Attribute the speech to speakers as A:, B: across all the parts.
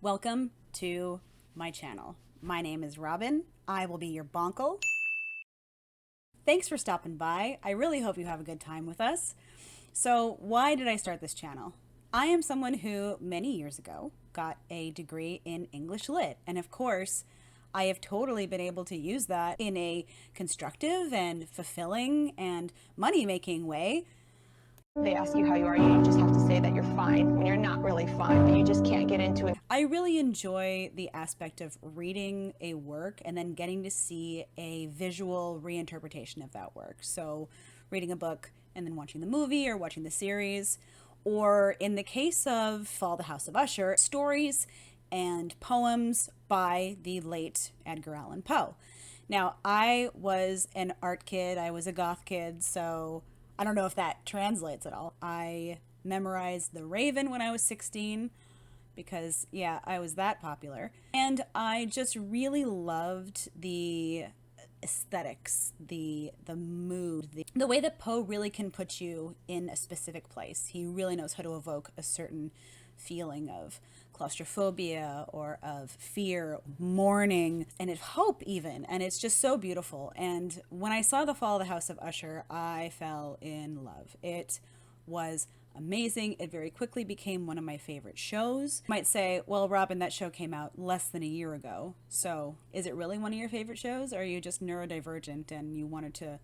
A: Welcome to my channel. My name is Robin. I will be your bonkle. Thanks for stopping by. I really hope you have a good time with us. So why did I start this channel? I am someone who many years ago got a degree in English Lit. And of course, I have totally been able to use that in a constructive and fulfilling and money-making way.
B: They ask you how you are, you just have to say that you're fine when you're not really fine, but you just can't get into it.
A: I really enjoy the aspect of reading a work and then getting to see a visual reinterpretation of that work. So reading a book and then watching the movie or watching the series, or in the case of the House of Usher, stories and poems by the late Edgar Allan Poe. Now, I was an art kid, I was a goth kid, so I don't know if that translates at all. I memorized The Raven when I was 16 because, yeah, I was that popular. And I just really loved the aesthetics, the mood, the way that Poe really can put you in a specific place. He really knows how to evoke a certain feeling of claustrophobia or of fear, mourning, and of hope even. And it's just so beautiful. And when I saw The Fall of the House of Usher, I fell in love. It was amazing. It very quickly became one of my favorite shows. You might say, well, Robin, that show came out less than a year ago. So is it really one of your favorite shows? Or are you just neurodivergent and you wanted to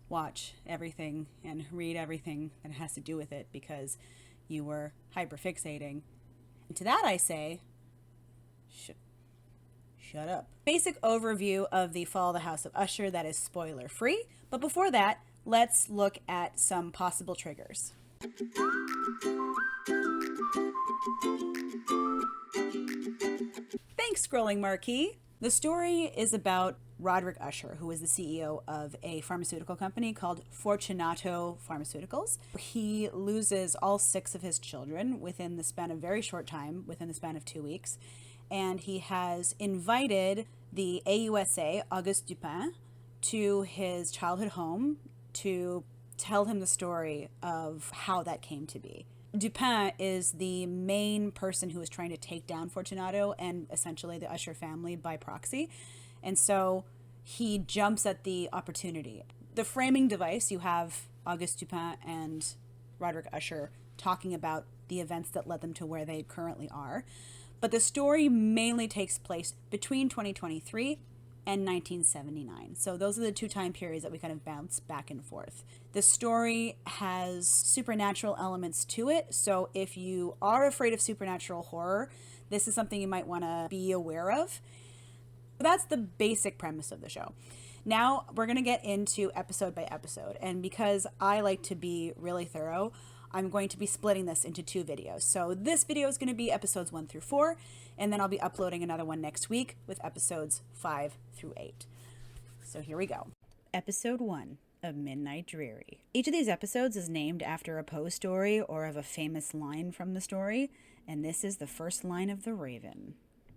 A: watch everything and read everything that has to do with it because you were hyperfixating? And to that I say, shut up. Basic overview of The Fall of the House of Usher that is spoiler free. But before that, let's look at some possible triggers. Thanks, scrolling marquee. The story is about Roderick Usher, who is the CEO of a pharmaceutical company called Fortunato Pharmaceuticals. He loses all 6 of his children within the span of very short time, within the span of 2 weeks. And he has invited the AUSA, Auguste Dupin, to his childhood home to tell him the story of how that came to be. Dupin is the main person who is trying to take down Fortunato and essentially the Usher family by proxy. And so he jumps at the opportunity. The framing device, you have Auguste Dupin and Roderick Usher talking about the events that led them to where they currently are. But the story mainly takes place between 2023 and 1979. So those are the 2 time periods that we kind of bounce back and forth. The story has supernatural elements to it. So if you are afraid of supernatural horror, this is something you might want to be aware of. That's the basic premise of the show. Now we're going to get into episode by episode. And because I like to be really thorough, I'm going to be splitting this into 2 videos. So this video is going to be episodes 1 through 4, and then I'll be uploading another one next week with episodes 5 through 8. So here we go. Episode 1 of Midnight Dreary. Each of these episodes is named after a Poe story or of a famous line from the story, and this is the first line of The Raven.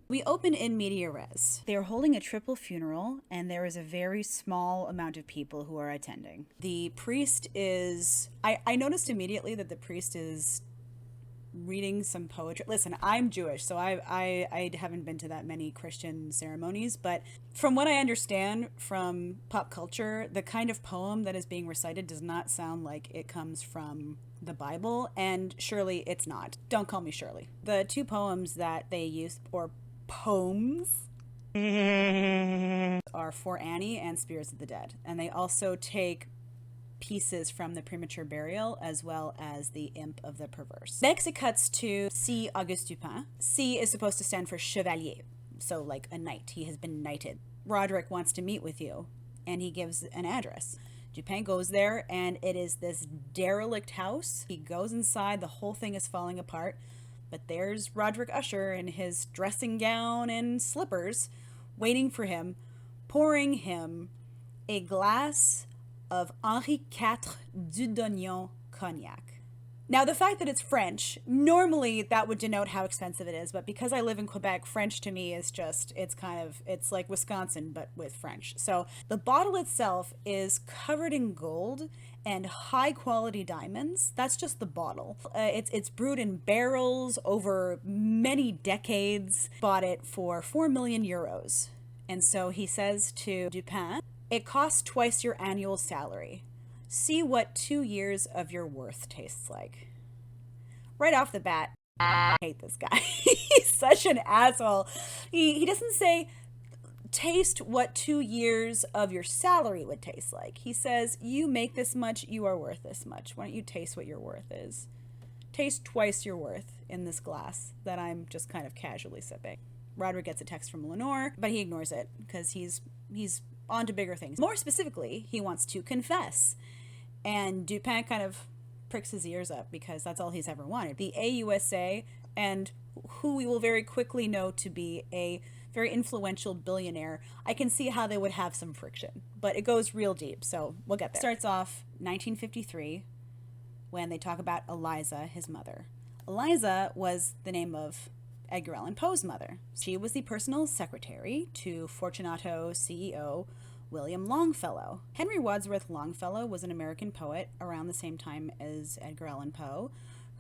A: We open in media res. They are holding a triple funeral, and there is a very small amount of people who are attending. The priest is... I noticed immediately that the priest is reading some poetry. Listen, I'm Jewish, so I haven't been to that many Christian ceremonies, but from what I understand from pop culture, the kind of poem that is being recited does not sound like it comes from the Bible, and surely it's not. Don't call me Shirley. The 2 poems that they use, or poems, are For Annie and Spirits of the Dead. And they also take pieces from The Premature Burial as well as The Imp of the Perverse. Next it cuts to C. Auguste Dupin. C is supposed to stand for Chevalier, so like a knight. He has been knighted. Roderick wants to meet with you, and he gives an address. Dupin goes there, and it is this derelict house. He goes inside, the whole thing is falling apart. But there's Roderick Usher in his dressing gown and slippers waiting for him, pouring him a glass of Henri IV Dudognon cognac. Now, the fact that it's French, normally that would denote how expensive it is, but because I live in Quebec, French to me is just, it's like Wisconsin, but with French. So the bottle itself is covered in gold and high quality diamonds. That's just the bottle. It's brewed in barrels over many decades. Bought it for 4 million euros. And so he says to Dupin, it costs twice your annual salary. See what 2 years of your worth tastes like. Right off the bat, I hate this guy. He's such an asshole. He doesn't say, taste what 2 years of your salary would taste like. He says, you make this much, you are worth this much. Why don't you taste what your worth is? Taste twice your worth in this glass that I'm just kind of casually sipping. Roderick gets a text from Lenore, but he ignores it because he's on to bigger things. More specifically, he wants to confess. And Dupin kind of pricks his ears up because that's all he's ever wanted. The AUSA, and who we will very quickly know to be a very influential billionaire, I can see how they would have some friction. But it goes real deep, so we'll get there. Starts off 1953 when they talk about Eliza, his mother. Eliza was the name of Edgar Allan Poe's mother. She was the personal secretary to Fortunato CEO William Longfellow. Henry Wadsworth Longfellow was an American poet around the same time as Edgar Allan Poe,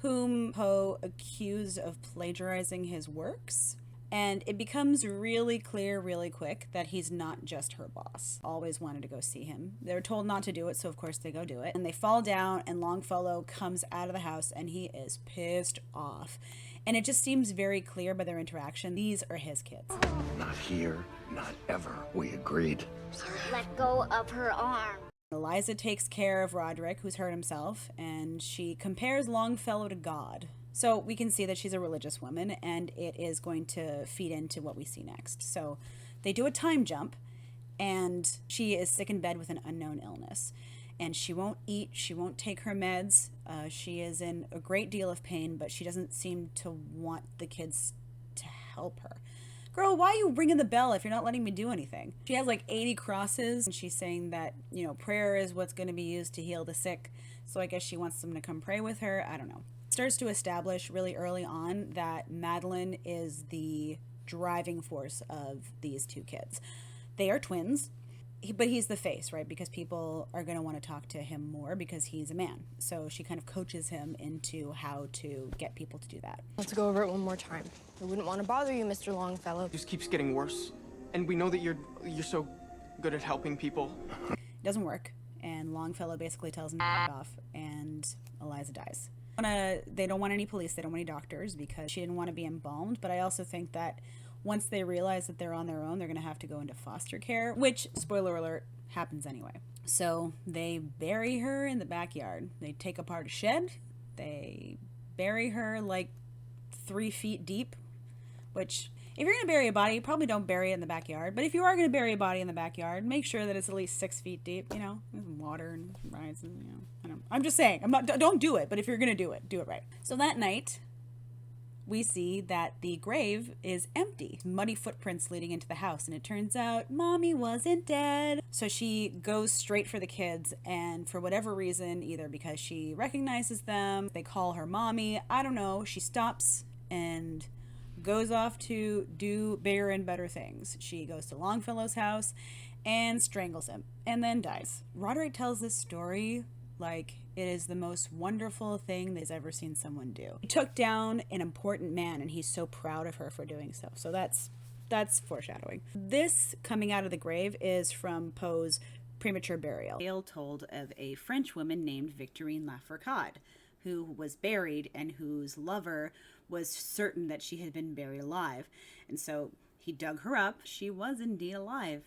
A: whom Poe accused of plagiarizing his works. And it becomes really clear really quick that he's not just her boss. Always wanted to go see him. They're told not to do it, so of course they go do it. And they fall down, and Longfellow comes out of the house, and he is pissed off. And it just seems very clear by their interaction, these are his kids.
C: Not here, not ever. We agreed.
D: Let go of her arm.
A: Eliza takes care of Roderick, who's hurt himself, and she compares Longfellow to God. So we can see that she's a religious woman, and it is going to feed into what we see next. So they do a time jump, and she is sick in bed with an unknown illness. And she won't eat, she won't take her meds. She is in a great deal of pain, but she doesn't seem to want the kids to help her. Girl, why are you ringing the bell if you're not letting me do anything? She has like 80 crosses, and she's saying that, prayer is what's going to be used to heal the sick. So I guess she wants them to come pray with her. I don't know. Starts to establish really early on that Madeline is the driving force of these two kids. They are twins. But he's the face, right? Because people are going to want to talk to him more because he's a man. So she kind of coaches him into how to get people to do that.
E: Let's go over it one more time. I wouldn't want to bother you, Mr. Longfellow.
F: It just keeps getting worse. And we know that you're so good at helping people.
A: It doesn't work. And Longfellow basically tells him to off, and Eliza dies. They don't want any police. They don't want any doctors because she didn't want to be embalmed. But I also think that once they realize that they're on their own, they're going to have to go into foster care, which, spoiler alert, happens anyway. So they bury her in the backyard. They take apart a shed. They bury her like 3 feet deep, which if you're going to bury a body, probably don't bury it in the backyard. But if you are going to bury a body in the backyard, make sure that it's at least 6 feet deep, with water and rides and, I'm just saying, don't do it, but if you're going to do it right. So that night, we see that the grave is empty. Muddy footprints leading into the house, and it turns out Mommy wasn't dead. So she goes straight for the kids, and for whatever reason, either because she recognizes them, they call her Mommy, I don't know, she stops and goes off to do bigger and better things. She goes to Longfellow's house and strangles him, and then dies. Roderick tells this story like it is the most wonderful thing that he's ever seen someone do. He took down an important man, and he's so proud of her for doing so. So that's foreshadowing. This coming out of the grave is from Poe's Premature Burial. Tale told of a French woman named Victorine Lafourcade, who was buried and whose lover was certain that she had been buried alive. And so he dug her up. She was indeed alive.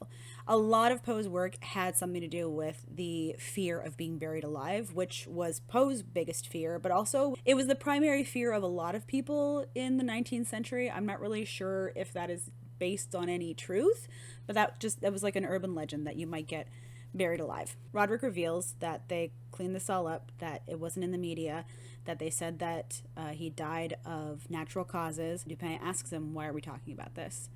A: A lot of Poe's work had something to do with the fear of being buried alive, which was Poe's biggest fear, but also it was the primary fear of a lot of people in the 19th century. I'm not really sure if that is based on any truth, but that was like an urban legend that you might get buried alive. Roderick reveals that they cleaned this all up, that it wasn't in the media, that they said that he died of natural causes. Dupin asks him, why are we talking about this?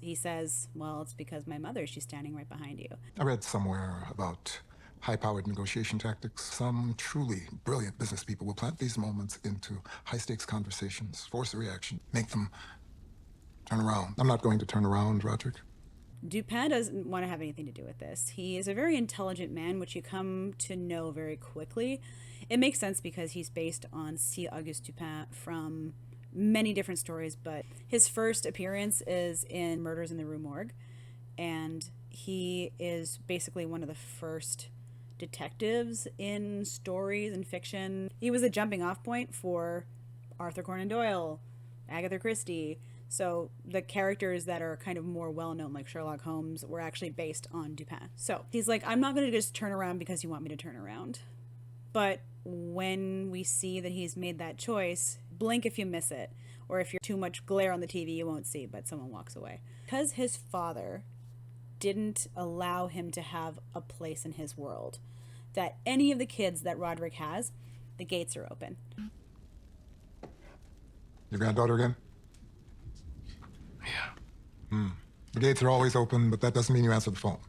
A: He says, well, it's because my mother, she's standing right behind you.
G: I read somewhere about high-powered negotiation tactics. Some truly brilliant business people will plant these moments into high-stakes conversations, force a reaction, make them turn around. I'm not going to turn around, Roderick.
A: Dupin doesn't want to have anything to do with this. He is a very intelligent man, which you come to know very quickly. It makes sense because he's based on C. Auguste Dupin from many different stories, but his first appearance is in Murders in the Rue Morgue, and he is basically one of the first detectives in stories and fiction. He was a jumping off point for Arthur Conan Doyle, Agatha Christie. So the characters that are kind of more well-known, like Sherlock Holmes, were actually based on Dupin. So he's like, I'm not going to just turn around because you want me to turn around. But when we see that he's made that choice, blink if you miss it. Or if you're too much glare on the TV, you won't see, but someone walks away. Because his father didn't allow him to have a place in his world, that any of the kids that Roderick has, the gates are open.
G: Your granddaughter again?
C: Yeah.
G: The gates are always open, but that doesn't mean you answer the phone.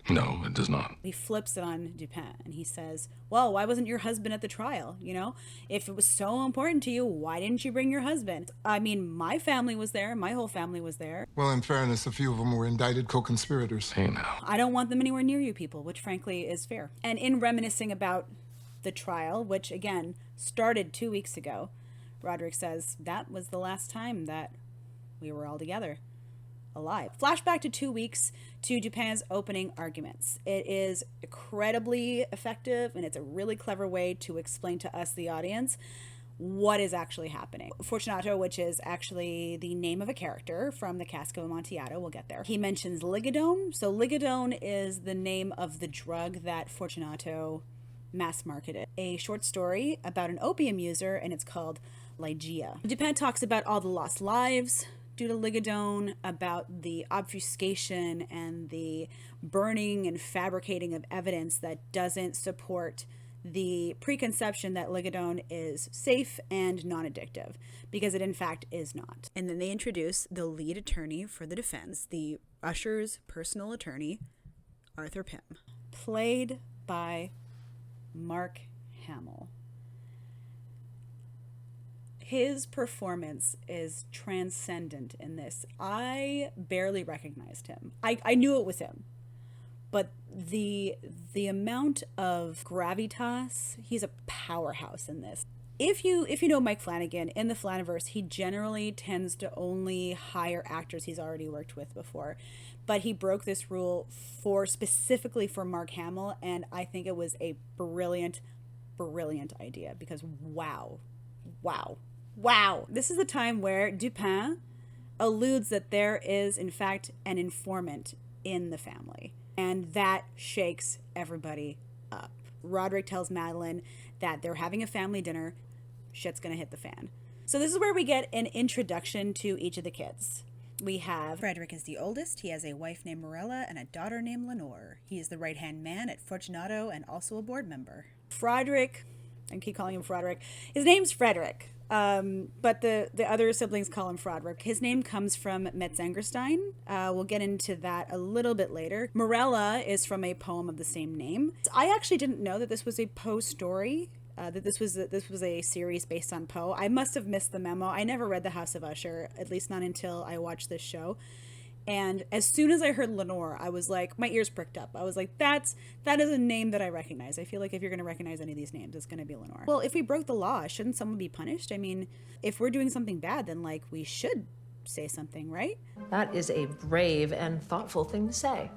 C: No, it does not.
A: He flips it on Dupin and he says, well, why wasn't your husband at the trial? You know, if it was so important to you, why didn't you bring your husband? I mean, my family was there. My whole family was there.
G: Well, in fairness, a few of them were indicted co-conspirators.
C: Hey now.
A: I don't want them anywhere near you people, which frankly is fair. And in reminiscing about the trial, which again started 2 weeks ago, Roderick says that was the last time that we were all together. Alive. Flashback to 2 weeks to Dupin's opening arguments. It is incredibly effective and it's a really clever way to explain to us, the audience, what is actually happening. Fortunato, which is actually the name of a character from the Cask of Amontillado, we'll get there. He mentions Ligadone. So Ligadone is the name of the drug that Fortunato mass marketed. A short story about an opium user, and it's called Ligeia. Dupin talks about all the lost lives due to Ligadone, about the obfuscation and the burning and fabricating of evidence that doesn't support the preconception that Ligadone is safe and non-addictive, because it in fact is not. And then they introduce the lead attorney for the defense, the Usher's personal attorney, Arthur Pym, played by Mark Hamill. His performance is transcendent in this. I barely recognized him. I knew it was him, but the amount of gravitas, he's a powerhouse in this. If you know Mike Flanagan, in the Flaniverse, he generally tends to only hire actors he's already worked with before. But he broke this rule specifically for Mark Hamill, and I think it was a brilliant idea, because wow. This is the time where Dupin alludes that there is, in fact, an informant in the family. And that shakes everybody up. Roderick tells Madeline that they're having a family dinner. Shit's gonna hit the fan. So this is where we get an introduction to each of the kids. We have Frederick is the oldest. He has a wife named Morella and a daughter named Lenore. He is the right-hand man at Fortunato and also a board member. Frederick, I keep calling him Frederick. His name's Frederick. But the other siblings call him Frederick. His name comes from Metzengerstein. We'll get into that a little bit later. Morella is from a poem of the same name. I actually didn't know that this was a Poe story, that this was a series based on Poe. I must have missed the memo. I never read the House of Usher, at least not until I watched this show. And as soon as I heard Lenore, I was like, my ears pricked up. I was like, that is a name that I recognize. I feel like if you're going to recognize any of these names, it's going to be Lenore. Well, if we broke the law, shouldn't someone be punished? I mean, if we're doing something bad, then like we should say something, right?
H: That is a brave and thoughtful thing to say.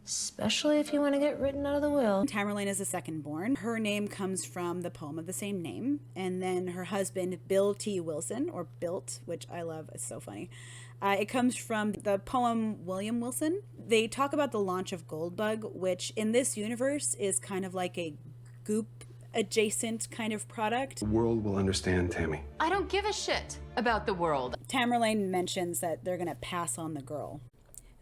H: Especially if you want to get written out of the will.
A: Tamerlane is the second born. Her name comes from the poem of the same name. And then her husband, Bill T. Wilson, or Bilt, which I love. It's so funny. It comes from the poem William Wilson. They talk about the launch of Goldbug, which in this universe is kind of like a goop adjacent kind of product.
I: The world will understand, Tammy.
J: I don't give a shit about the world.
A: Tamerlane mentions that they're going to pass on the girl.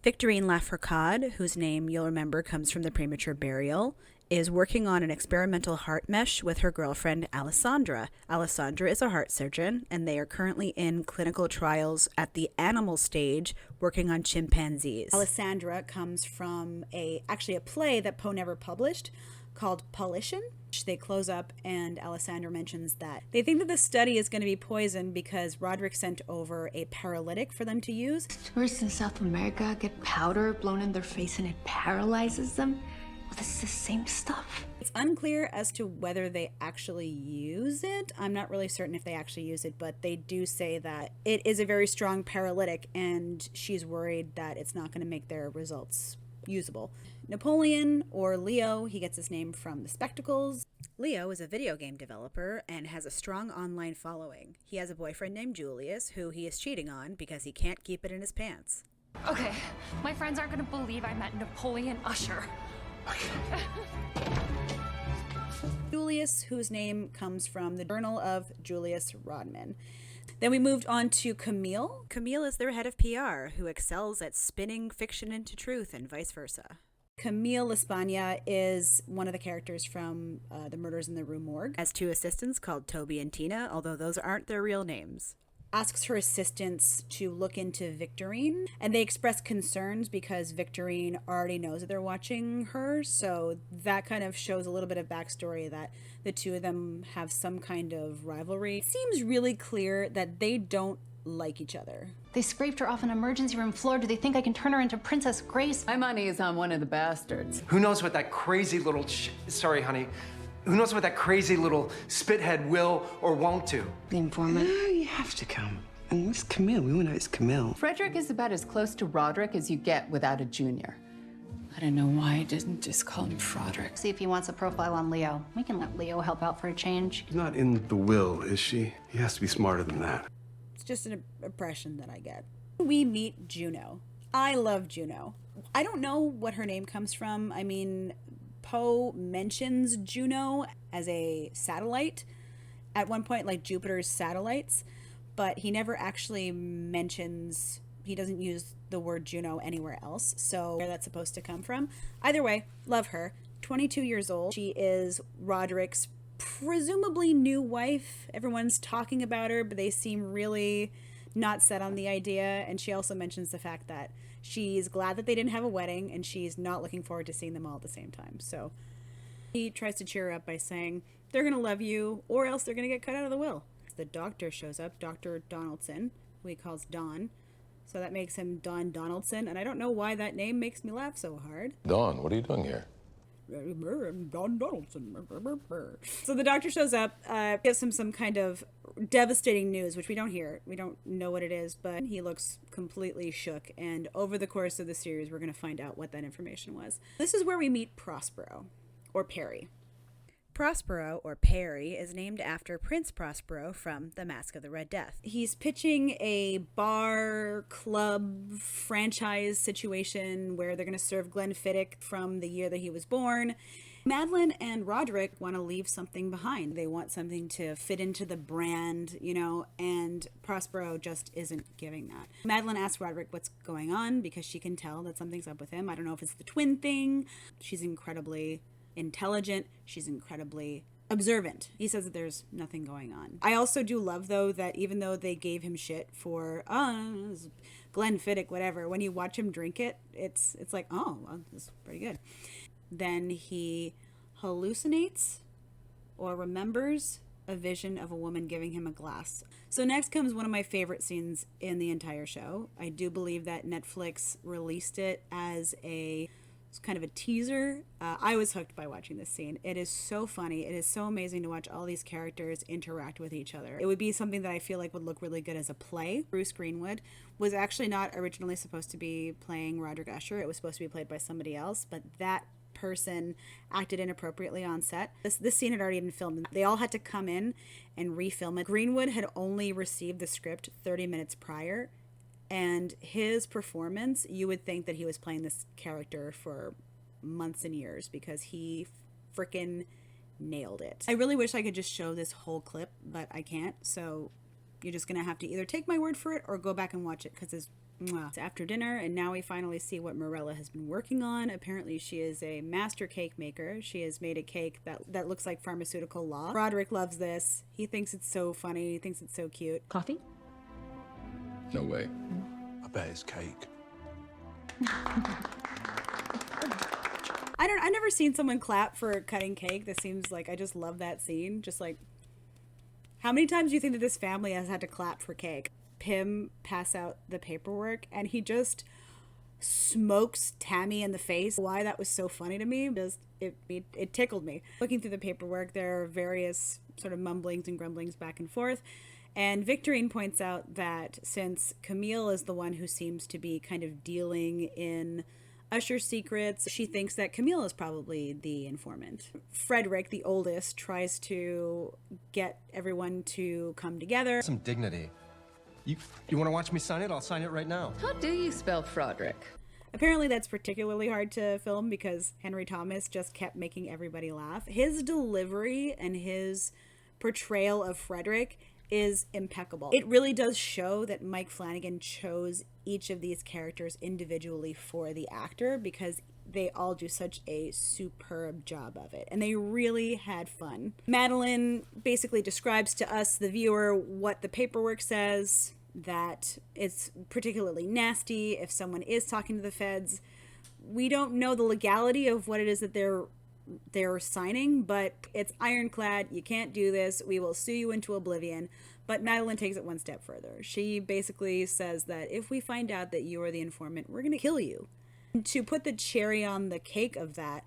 A: Victorine Lafourcade, whose name you'll remember comes from the premature burial, is working on an experimental heart mesh with her girlfriend, Alessandra. Alessandra is a heart surgeon, and they are currently in clinical trials at the animal stage working on chimpanzees. Alessandra comes from actually a play that Poe never published called Pollution. They close up, and Alessandra mentions that they think that the study is going to be poisoned because Roderick sent over a paralytic for them to use.
K: Tourists in South America get powder blown in their face and it paralyzes them. Well, this is the same stuff.
A: It's unclear as to whether they actually use it. I'm not really certain if they actually use it, but they do say that it is a very strong paralytic, and she's worried that it's not going to make their results usable. Napoleon, or Leo, he gets his name from the spectacles. Leo is a video game developer and has a strong online following. He has a boyfriend named Julius, who he is cheating on because he can't keep it in his pants.
L: Okay, my friends aren't gonna believe I met Napoleon Usher.
A: Julius, whose name comes from the Journal of Julius Rodman. Then we moved on to Camille. Camille is their head of PR, who excels at spinning fiction into truth and vice versa. Camille L'Espagne is one of the characters from The Murders in the Rue Morgue. Has two assistants called Toby and Tina, although those aren't their real names. Asks her assistants to look into Victorine, and they express concerns because Victorine already knows that they're watching her, so that kind of shows a little bit of backstory that the two of them have some kind of rivalry. It seems really clear that they don't like each other.
M: They scraped her off an emergency room floor. Do they think I can turn her into Princess Grace?
J: My money is on one of the bastards.
I: Who knows what that crazy little sorry, honey. Who knows what that crazy little spithead will or won't do?
K: The informant.
N: No, you have to come. And it's Camille. We all know it's Camille.
J: Frederick is about as close to Roderick as you get without a junior. I don't know why I didn't just call him Froderick.
M: See if he wants a profile on Leo. We can let Leo help out for a change.
I: She's not in the will, is she? He has to be smarter than that.
A: It's just an impression that I get. We meet Juno. I love Juno. I don't know what her name comes from. I mean, Poe mentions Juno as a satellite at one point, like Jupiter's satellites, but he never actually mentions, he doesn't use the word Juno anywhere else, so where that's supposed to come from. Either way, love her. 22 years old. She is Roderick's presumably new wife. Everyone's talking about her, but they seem really not set on the idea, and she also mentions the fact that she's glad that they didn't have a wedding, and she's not looking forward to seeing them all at the same time. So he tries to cheer her up by saying, they're going to love you, or else they're going to get cut out of the will. The doctor shows up, Dr. Donaldson, who he calls Don. So that makes him Don Donaldson, and I don't know why that name makes me laugh so hard.
C: Don, what are you doing here?
A: Don Donaldson. So the doctor shows up, gives him some kind of devastating news, which we don't hear. We don't know what it is, but he looks completely shook. And over the course of the series, we're going to find out what that information was. This is where we meet Prospero, or Perry. Prospero, or Perry, is named after Prince Prospero from The Mask of the Red Death. He's pitching a bar club franchise situation where they're going to serve Glenfiddich from the year that he was born. Madeline and Roderick want to leave something behind. They want something to fit into the brand, you know, and Prospero just isn't giving that. Madeline asks Roderick what's going on because she can tell that something's up with him. I don't know if it's the twin thing. She's incredibly intelligent. She's incredibly observant. He says that there's nothing going on. I also do love, though, that even though they gave him shit for Glenfiddich, whatever, when you watch him drink it, it's like, oh, well, this is pretty good. Then he hallucinates or remembers a vision of a woman giving him a glass. So next comes one of my favorite scenes in the entire show. I do believe that Netflix released it as it's kind of a teaser. I was hooked by watching this scene. It is so funny. It is so amazing to watch all these characters interact with each other. It would be something that I feel like would look really good as a play. Bruce Greenwood was actually not originally supposed to be playing Roderick Usher. It was supposed to be played by somebody else, but that person acted inappropriately on set. This scene had already been filmed. They all had to come in and refilm it. Greenwood had only received the script 30 minutes prior, and his performance, you would think that he was playing this character for months and years because he freaking nailed it. I really wish I could just show this whole clip, but I can't. So You're just going to have to either take my word for it or go back and watch it, because it's after dinner, and now we finally see what Morella has been working on. Apparently she is a master cake maker. She has made a cake that looks like pharmaceutical law. Roderick loves this. He thinks it's so funny. He thinks it's so cute.
H: Coffee?
C: No way.
O: I bet it's cake.
A: I've never seen someone clap for cutting cake. This seems like, I just love that scene. Just like, how many times do you think that this family has had to clap for cake? Pim pass out the paperwork and he just smokes Tammy in the face. Why that was so funny to me, because it tickled me. Looking through the paperwork, there are various sort of mumblings and grumblings back and forth, and Victorine points out that since Camille is the one who seems to be kind of dealing in Usher's secrets, she thinks that Camille is probably the informant. Frederick, the oldest, tries to get everyone to come together.
I: Some dignity. You want to watch me sign it? I'll sign it right now.
J: How do you spell Froderick?
A: Apparently that's particularly hard to film because Henry Thomas just kept making everybody laugh. His delivery and his portrayal of Frederick is impeccable. It really does show that Mike Flanagan chose each of these characters individually for the actor, because they all do such a superb job of it, and they really had fun. Madeline basically describes to us, the viewer, what the paperwork says, that it's particularly nasty if someone is talking to the feds. We don't know the legality of what it is that they're signing, but it's ironclad. You can't do this. We will sue you into oblivion. But Madeline takes it one step further. She basically says that if we find out that you are the informant, we're going to kill you. And to put the cherry on the cake of that,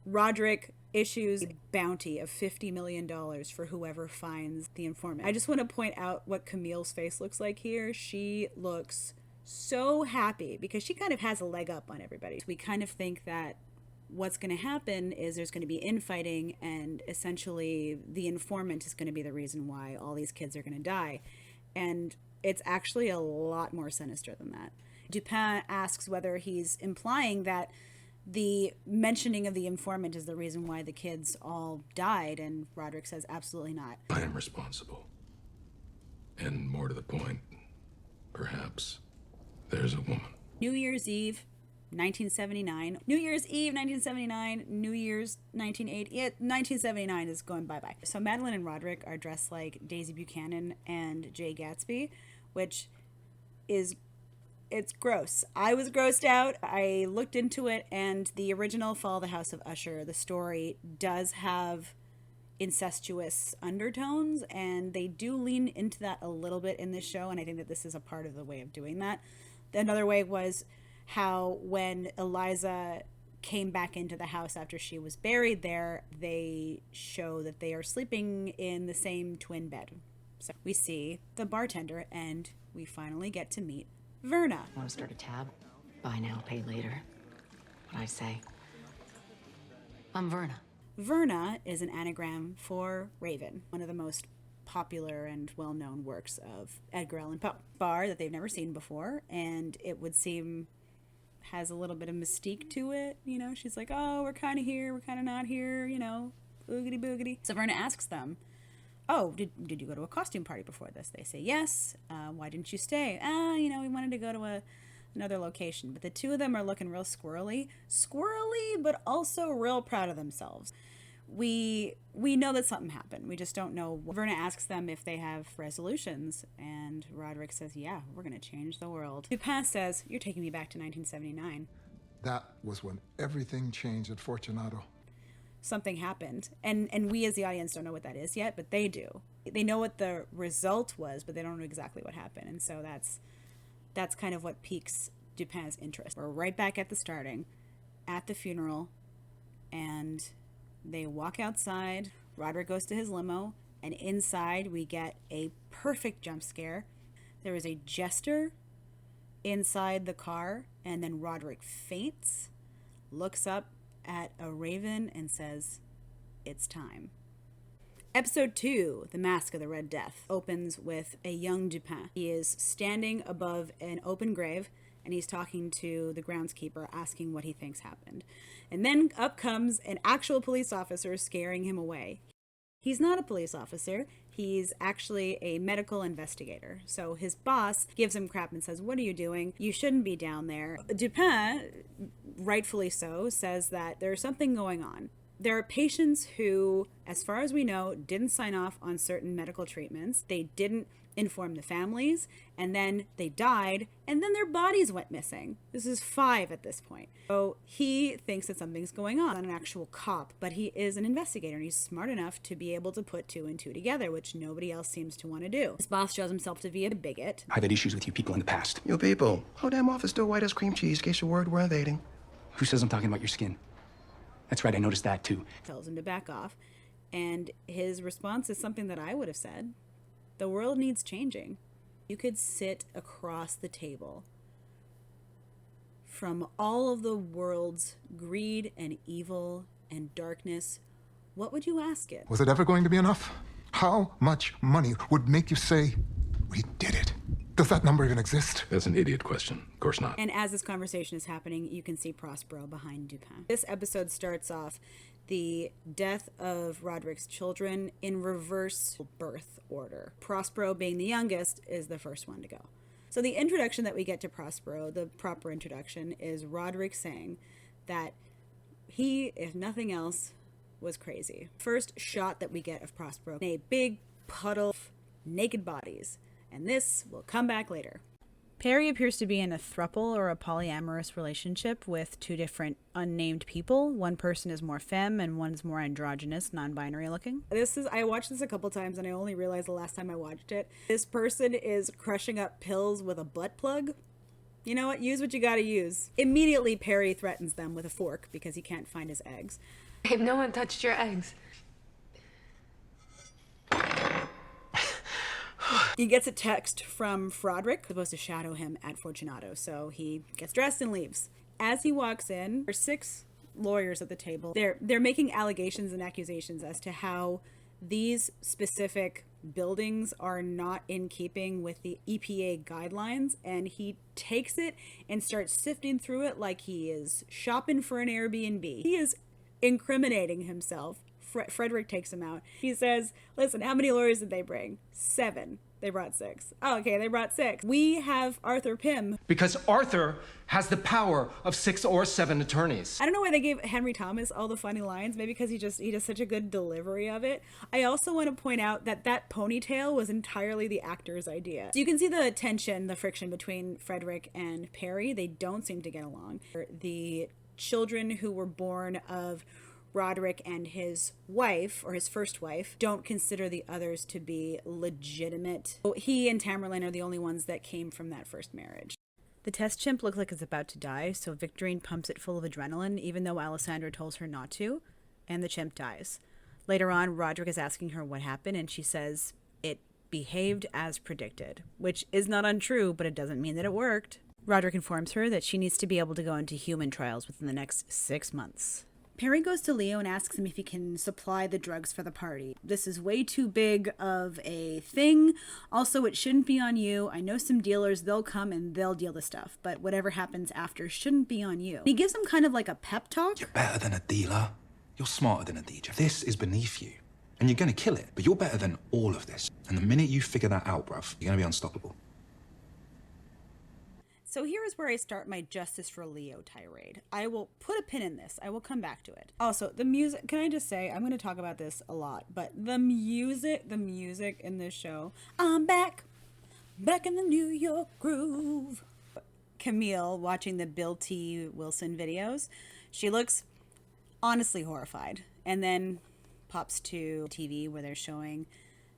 A: Roderick issues a bounty of $50 million for whoever finds the informant. I just want to point out what Camille's face looks like here. She looks so happy because she kind of has a leg up on everybody. We kind of think that what's going to happen is there's going to be infighting, and essentially the informant is going to be the reason why all these kids are going to die. And it's actually a lot more sinister than that. Dupin asks whether he's implying that the mentioning of the informant is the reason why the kids all died, and Roderick says absolutely not.
C: I am responsible. And more to the point, perhaps there's a woman.
A: New Year's Eve, 1979. New Year's Eve, 1979. New Year's, 1980. Yeah, 1979 is going bye-bye. So Madeline and Roderick are dressed like Daisy Buchanan and Jay Gatsby, which is... it's gross. I was grossed out. I looked into it, and the original Fall of the House of Usher, the story, does have incestuous undertones, and they do lean into that a little bit in this show, and I think that this is a part of the way of doing that. Another way was how when Eliza came back into the house after she was buried there, they show that they are sleeping in the same twin bed. So we see the bartender, and we finally get to meet Verna.
P: Want to start a tab? Buy now, pay later. What'd I say? I'm Verna.
A: Verna is an anagram for Raven, one of the most popular and well-known works of Edgar Allan Poe. Bar that they've never seen before, and it would seem has a little bit of mystique to it. You know, she's like, oh, we're kind of here, we're kind of not here, you know, boogity boogity. So Verna asks them, oh, did you go to a costume party before this? They say yes. Why didn't you stay? You know, we wanted to go to another location. But the two of them are looking real squirrely, but also real proud of themselves. We know that something happened. We just don't know. Verna asks them if they have resolutions, and Roderick says, yeah, we're going to change the world. Dupin says, you're taking me back to 1979.
G: That was when everything changed at Fortunato.
A: Something happened, and we as the audience don't know what that is yet, but they do. They know what the result was, but they don't know exactly what happened, and so that's kind of what piques Dupin's interest. We're right back at the starting, at the funeral, and they walk outside. Roderick goes to his limo, and inside we get a perfect jump scare. There is a jester inside the car, and then Roderick faints, looks up at a raven, and says, it's time. Episode 2, The Mask of the Red Death, opens with a young Dupin. He is standing above an open grave, and he's talking to the groundskeeper, asking what he thinks happened. And then up comes an actual police officer scaring him away. He's not a police officer. He's actually a medical investigator. So his boss gives him crap and says, what are you doing? You shouldn't be down there. Dupin, rightfully so, says that there's something going on. There are patients who, as far as we know, didn't sign off on certain medical treatments. They didn't inform the families, and then they died, and then their bodies went missing. This is 5 at this point. So he thinks that something's going on. He's not an actual cop, but he is an investigator, and he's smart enough to be able to put 2 and 2 together, which nobody else seems to want to do. His boss shows himself to be a bigot.
O: I've had issues with you people in the past.
N: You people, whole damn office still white as cream cheese, in case your word were invading.
O: Who says I'm talking about your skin? That's right, I noticed that too.
A: Tells him to back off, and his response is something that I would have said. The world needs changing. You could sit across the table from all of the world's greed and evil and darkness. What would you ask it?
G: Was it ever going to be enough? How much money would make you say, we did it? Does that number even exist?
C: That's an idiot question. Of course not.
A: And as this conversation is happening, you can see Prospero behind Dupin. This episode starts off the death of Roderick's children in reverse birth order. Prospero, being the youngest, is the first one to go. So the introduction that we get to Prospero, the proper introduction, is Roderick saying that he, if nothing else, was crazy. First shot that we get of Prospero, a big puddle of naked bodies. And this will come back later. Perry appears to be in a throuple or a polyamorous relationship with 2 different unnamed people. One person is more femme and one is more androgynous, non-binary looking. I watched this a couple times and I only realized the last time I watched it. This person is crushing up pills with a butt plug. You know what? Use what you gotta use. Immediately, Perry threatens them with a fork because he can't find his eggs.
E: Babe, no one touched your eggs.
A: He gets a text from Froderick, supposed to shadow him at Fortunato, so he gets dressed and leaves. As he walks in, there's 6 lawyers at the table. They're making allegations and accusations as to how these specific buildings are not in keeping with the EPA guidelines, and he takes it and starts sifting through it like he is shopping for an Airbnb. He is incriminating himself. Frederick takes him out. He says, listen, how many lawyers did they bring? 7. They brought 6. Oh, okay, they brought 6. We have Arthur Pym.
I: Because Arthur has the power of 6 or 7 attorneys.
A: I don't know why they gave Henry Thomas all the funny lines. Maybe because he does such a good delivery of it. I also want to point out that ponytail was entirely the actor's idea. So you can see the tension, the friction between Frederick and Perry. They don't seem to get along. The children who were born of Roderick and his wife, or his first wife, don't consider the others to be legitimate. He and Tamerlane are the only ones that came from that first marriage. The test chimp looks like it's about to die, so Victorine pumps it full of adrenaline, even though Alessandra tells her not to, and the chimp dies. Later on, Roderick is asking her what happened, and she says it behaved as predicted, which is not untrue, but it doesn't mean that it worked. Roderick informs her that she needs to be able to go into human trials within the next 6 months. Perry goes to Leo and asks him if he can supply the drugs for the party. This is way too big of a thing. Also, it shouldn't be on you. I know some dealers, they'll come and they'll deal the stuff, but whatever happens after shouldn't be on you. He gives him kind of like a pep talk.
O: You're better than a dealer. You're smarter than a DJ. This is beneath you, and you're gonna kill it, but you're better than all of this. And the minute you figure that out, bruv, you're gonna be unstoppable.
A: So here is where I start my Justice for Leo tirade. I will put a pin in this. I will come back to it. Also, the music, can I just say, I'm going to talk about this a lot, but the music in this show, I'm back in the New York groove. Camille, watching the Bill T. Wilson videos, she looks honestly horrified, and then pops to TV where they're showing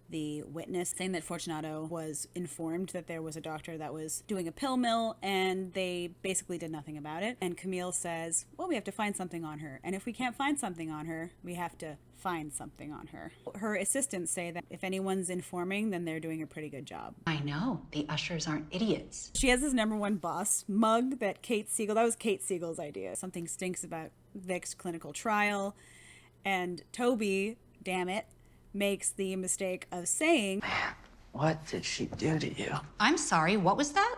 A: the witness saying that Fortunato was informed that there was a doctor that was doing a pill mill, and they basically did nothing about it. And Camille says, well, we have to find something on her, and if we can't find something on her, we have to find something on her. Her assistants say that if anyone's informing, then they're doing a pretty good job.
P: I know, the ushers aren't idiots.
A: She has this #1 boss mug that that was Kate Siegel's idea. Something stinks about Vic's clinical trial, and Toby, damn it, makes the mistake of saying,
N: Man, what did she do to you?
M: I'm sorry, what was that?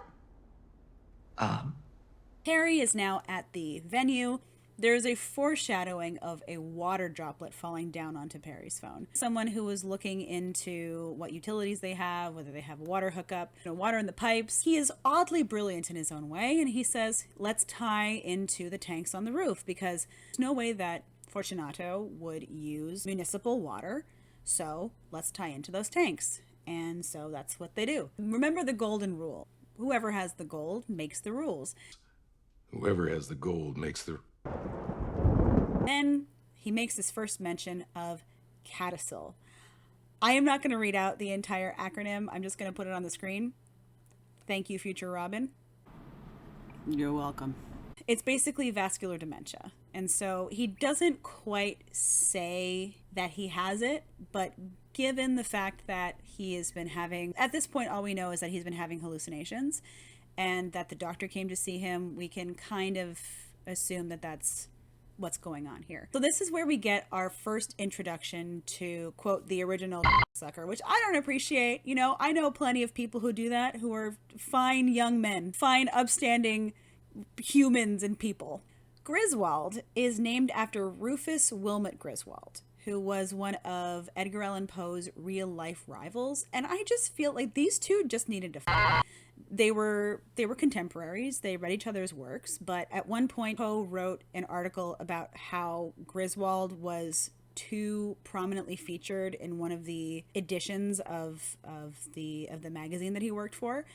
A: Perry is now at the venue. there's a foreshadowing of a water droplet falling down onto Perry's phone. Someone who was looking into what utilities they have, whether they have a water hookup, water in the pipes. He is oddly brilliant in his own way, and he says, let's tie into the tanks on the roof, because there's no way that Fortunato would use municipal water, so let's tie into those tanks. And so that's what they do. Remember the golden rule. Whoever has the gold makes the rules.
C: Whoever has the gold makes the...
A: Then he makes his first mention of codicil. I am not going to read out the entire acronym. I'm just going to put it on the screen. Thank you, future Robin. You're welcome. It's basically vascular dementia. And so he doesn't quite say that he has it, but given the fact that he has been having, at this point, all we know is that he's been having hallucinations and that the doctor came to see him, we can kind of assume that that's what's going on here. So this is where we get our first introduction to, quote, the original sucker, which I don't appreciate. You know, I know plenty of people who do that, who are fine young men, fine upstanding humans and people. Griswold is named after Rufus Wilmot Griswold, who was one of Edgar Allan Poe's real-life rivals, and I just feel like these two just needed to fight. They were contemporaries, they read each other's works, but at one point Poe wrote an article about how Griswold was too prominently featured in one of the editions of the magazine that he worked for.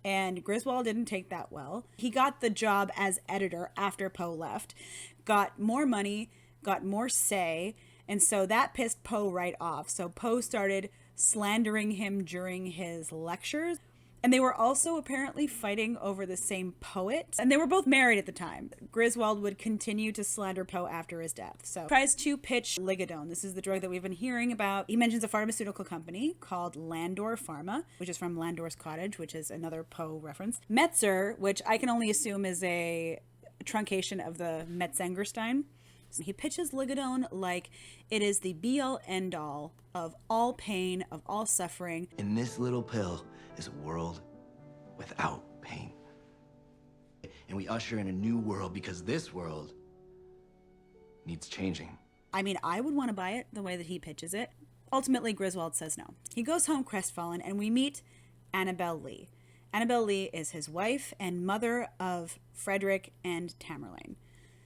A: And Griswold didn't take that well. He got the job as editor after Poe left, got more money, got more say, and so that pissed Poe right off. So Poe started slandering him during his lectures. And they were also apparently fighting over the same poet. And they were both married at the time. Griswold would continue to slander Poe after his death. So tries to pitch Ligadone. This is the drug that we've been hearing about. He mentions a pharmaceutical company called Landor Pharma, which is from Landor's Cottage, which is another Poe reference. Metzer, which I can only assume is a truncation of the Metzengerstein. He pitches Ligadone like it is the be-all, end-all of all pain, of all suffering.
N: And this little pill is a world without pain. And we usher in a new world because this world needs changing.
A: I mean, I would want to buy it the way that he pitches it. Ultimately, Griswold says no. He goes home crestfallen, and we meet Annabelle Lee. Annabelle Lee is his wife and mother of Frederick and Tamerlane.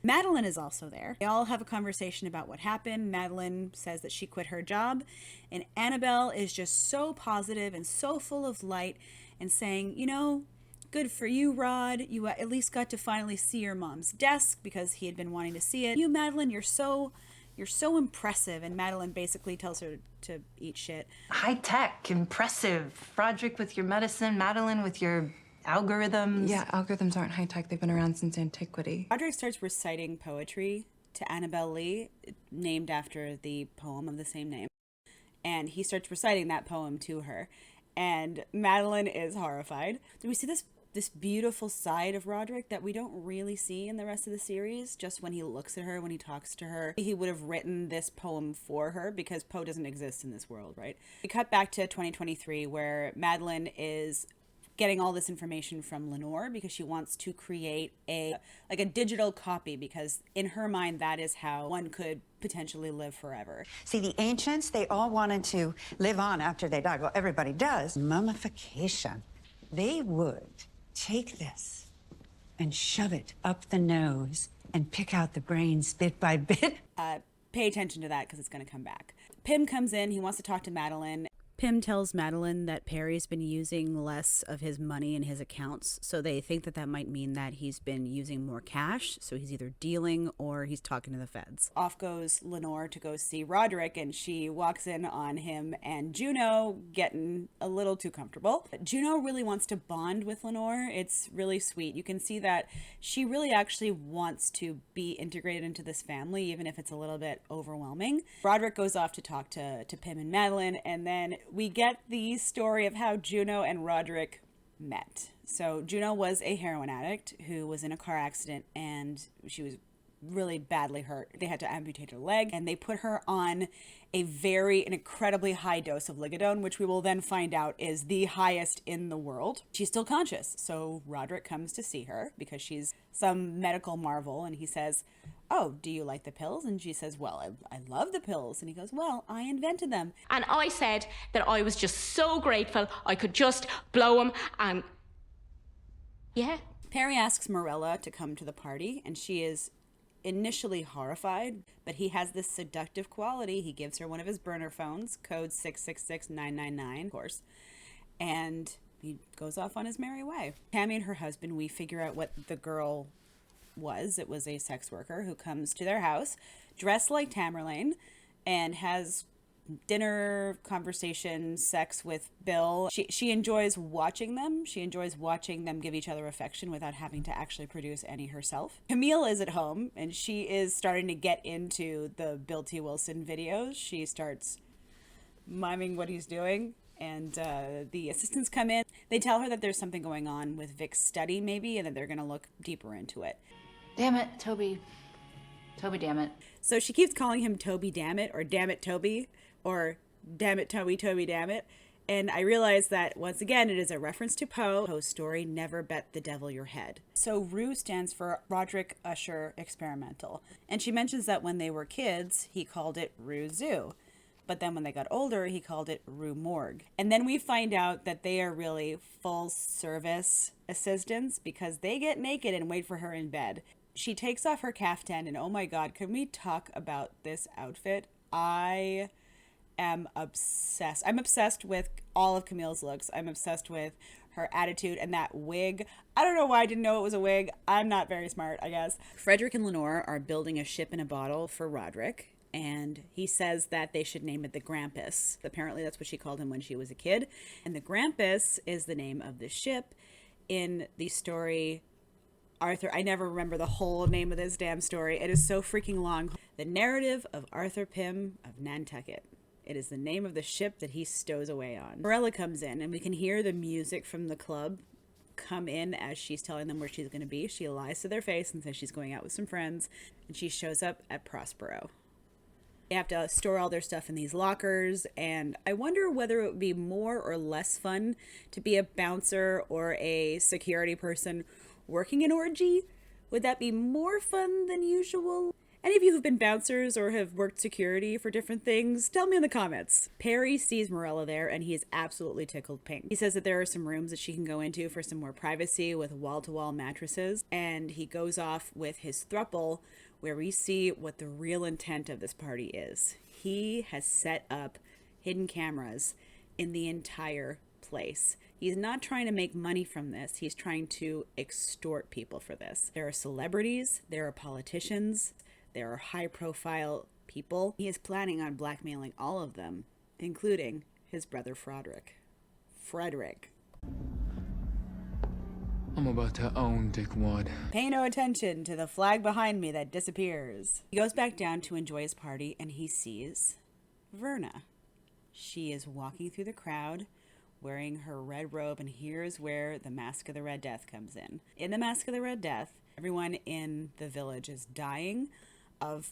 A: Madeline is also there. They all have a conversation about what happened. Madeline says that she quit her job, and Annabelle is just so positive and so full of light and saying, you know, good for you, Rod. You at least got to finally see your mom's desk because he had been wanting to see it. You, Madeline, you're so impressive. And Madeline basically tells her to eat shit.
Q: High tech, impressive. Frederick with your medicine, Madeline with your algorithms.
R: Yeah, algorithms aren't high tech. They've been around since antiquity.
A: Roderick starts reciting poetry to Annabelle Lee, named after the poem of the same name. And he starts reciting that poem to her. And Madeline is horrified. Do we see this beautiful side of Roderick that we don't really see in the rest of the series? Just when he looks at her, when he talks to her, he would have written this poem for her because Poe doesn't exist in this world, right? We cut back to 2023 where Madeline is getting all this information from Lenore because she wants to create a digital copy, because in her mind that is how one could potentially live forever.
S: See, the ancients, they all wanted to live on after they died. Well, everybody does. Mummification. They would take this and shove it up the nose and pick out the brains bit by bit.
A: Pay attention to that because it's going to come back. Pym comes in. He wants to talk to Madeline. Pym tells Madeline that Perry's been using less of his money in his accounts, so they think that that might mean that he's been using more cash, so he's either dealing or he's talking to the feds. Off goes Lenore to go see Roderick, and she walks in on him and Juno getting a little too comfortable. Juno really wants to bond with Lenore. It's really sweet. You can see that she really actually wants to be integrated into this family, even if it's a little bit overwhelming. Roderick goes off to talk to Pym and Madeline, and then we get the story of how Juno and Roderick met. So Juno was a heroin addict who was in a car accident, and she was really badly hurt. They had to amputate her leg, and they put her on an incredibly high dose of Ligadone, which we will then find out is the highest in the world. She's still conscious, so Roderick comes to see her because she's some medical marvel, and he says, oh, do you like the pills? And she says, well, I love the pills. And he goes, well, I invented them.
T: And I said that I was just so grateful I could just blow them and... yeah.
A: Perry asks Morella to come to the party, and she is initially horrified, but he has this seductive quality. He gives her one of his burner phones, code 666999, of course, and he goes off on his merry way. Tammy and her husband, we figure out what the girl was. It was a sex worker who comes to their house dressed like Tamerlane and has dinner, conversation, sex with Bill. She enjoys watching them. She enjoys watching them give each other affection without having to actually produce any herself. Camille is at home, and she is starting to get into the Bill T. Wilson videos. She starts miming what he's doing, and the assistants come in. They tell her that there's something going on with Vic's study, maybe, and that they're going to look deeper into it.
M: Damn it, Toby. Toby, damn it.
A: So she keeps calling him Toby, damn it, or damn it, Toby, or damn it, Toby, Toby, damn it. And I realized that, once again, it is a reference to Poe's story, Never Bet the Devil Your Head. So Rue stands for Roderick Usher Experimental. And she mentions that when they were kids, he called it Rue Zoo. But then when they got older, he called it Rue Morgue. And then we find out that they are really full service assistants because they get naked and wait for her in bed. She takes off her caftan, and oh my God, can we talk about this outfit? I am obsessed. I'm obsessed with all of Camille's looks. I'm obsessed with her attitude and that wig. I don't know why I didn't know it was a wig. I'm not very smart, I guess. Frederick and Lenore are building a ship in a bottle for Roderick, and he says that they should name it the Grampus. Apparently that's what she called him when she was a kid. And the Grampus is the name of the ship in the story Arthur. I never remember the whole name of this damn story. It is so freaking long. The Narrative of Arthur Pym of Nantucket. It is the name of the ship that he stows away on. Morella comes in, and we can hear the music from the club come in as she's telling them where she's going to be. She lies to their face and says she's going out with some friends, and she shows up at Prospero. They have to store all their stuff in these lockers, and I wonder whether it would be more or less fun to be a bouncer or a security person working an orgy. Would that be more fun than usual? Any of you who've been bouncers or have worked security for different things, tell me in the comments. Perry sees Morella there, and he is absolutely tickled pink. He says that there are some rooms that she can go into for some more privacy with wall-to-wall mattresses, and he goes off with his throuple, where we see what the real intent of this party is. He has set up hidden cameras in the entire place. He's not trying to make money from this. He's trying to extort people for this. There are celebrities, there are politicians, there are high-profile people. He is planning on blackmailing all of them, including his brother Frederick.
F: I'm about to own Dickwad.
A: Pay no attention to the flag behind me that disappears. He goes back down to enjoy his party, and he sees Verna. She is walking through the crowd, wearing her red robe, and here's where the Mask of the Red Death comes in. In the Mask of the Red Death, everyone in the village is dying of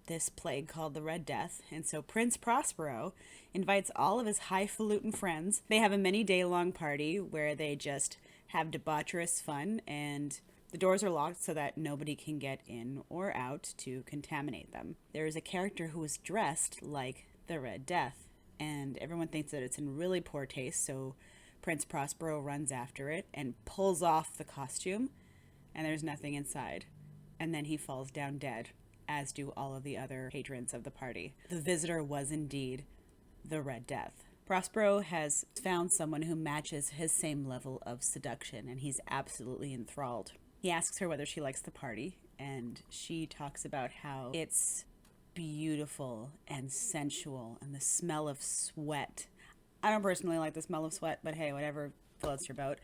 A: this plague called the Red Death, and so Prince Prospero invites all of his highfalutin friends. They have a many-day-long party where they just have debaucherous fun, and the doors are locked so that nobody can get in or out to contaminate them. There is a character who is dressed like the Red Death, and everyone thinks that it's in really poor taste, so Prince Prospero runs after it and pulls off the costume, and there's nothing inside. And then he falls down dead, as do all of the other patrons of the party. The visitor was indeed the Red Death. Prospero has found someone who matches his same level of seduction, and he's absolutely enthralled. He asks her whether she likes the party, and she talks about how it's beautiful and sensual, and the smell of sweat. I don't personally like the smell of sweat, but hey, whatever floats your boat.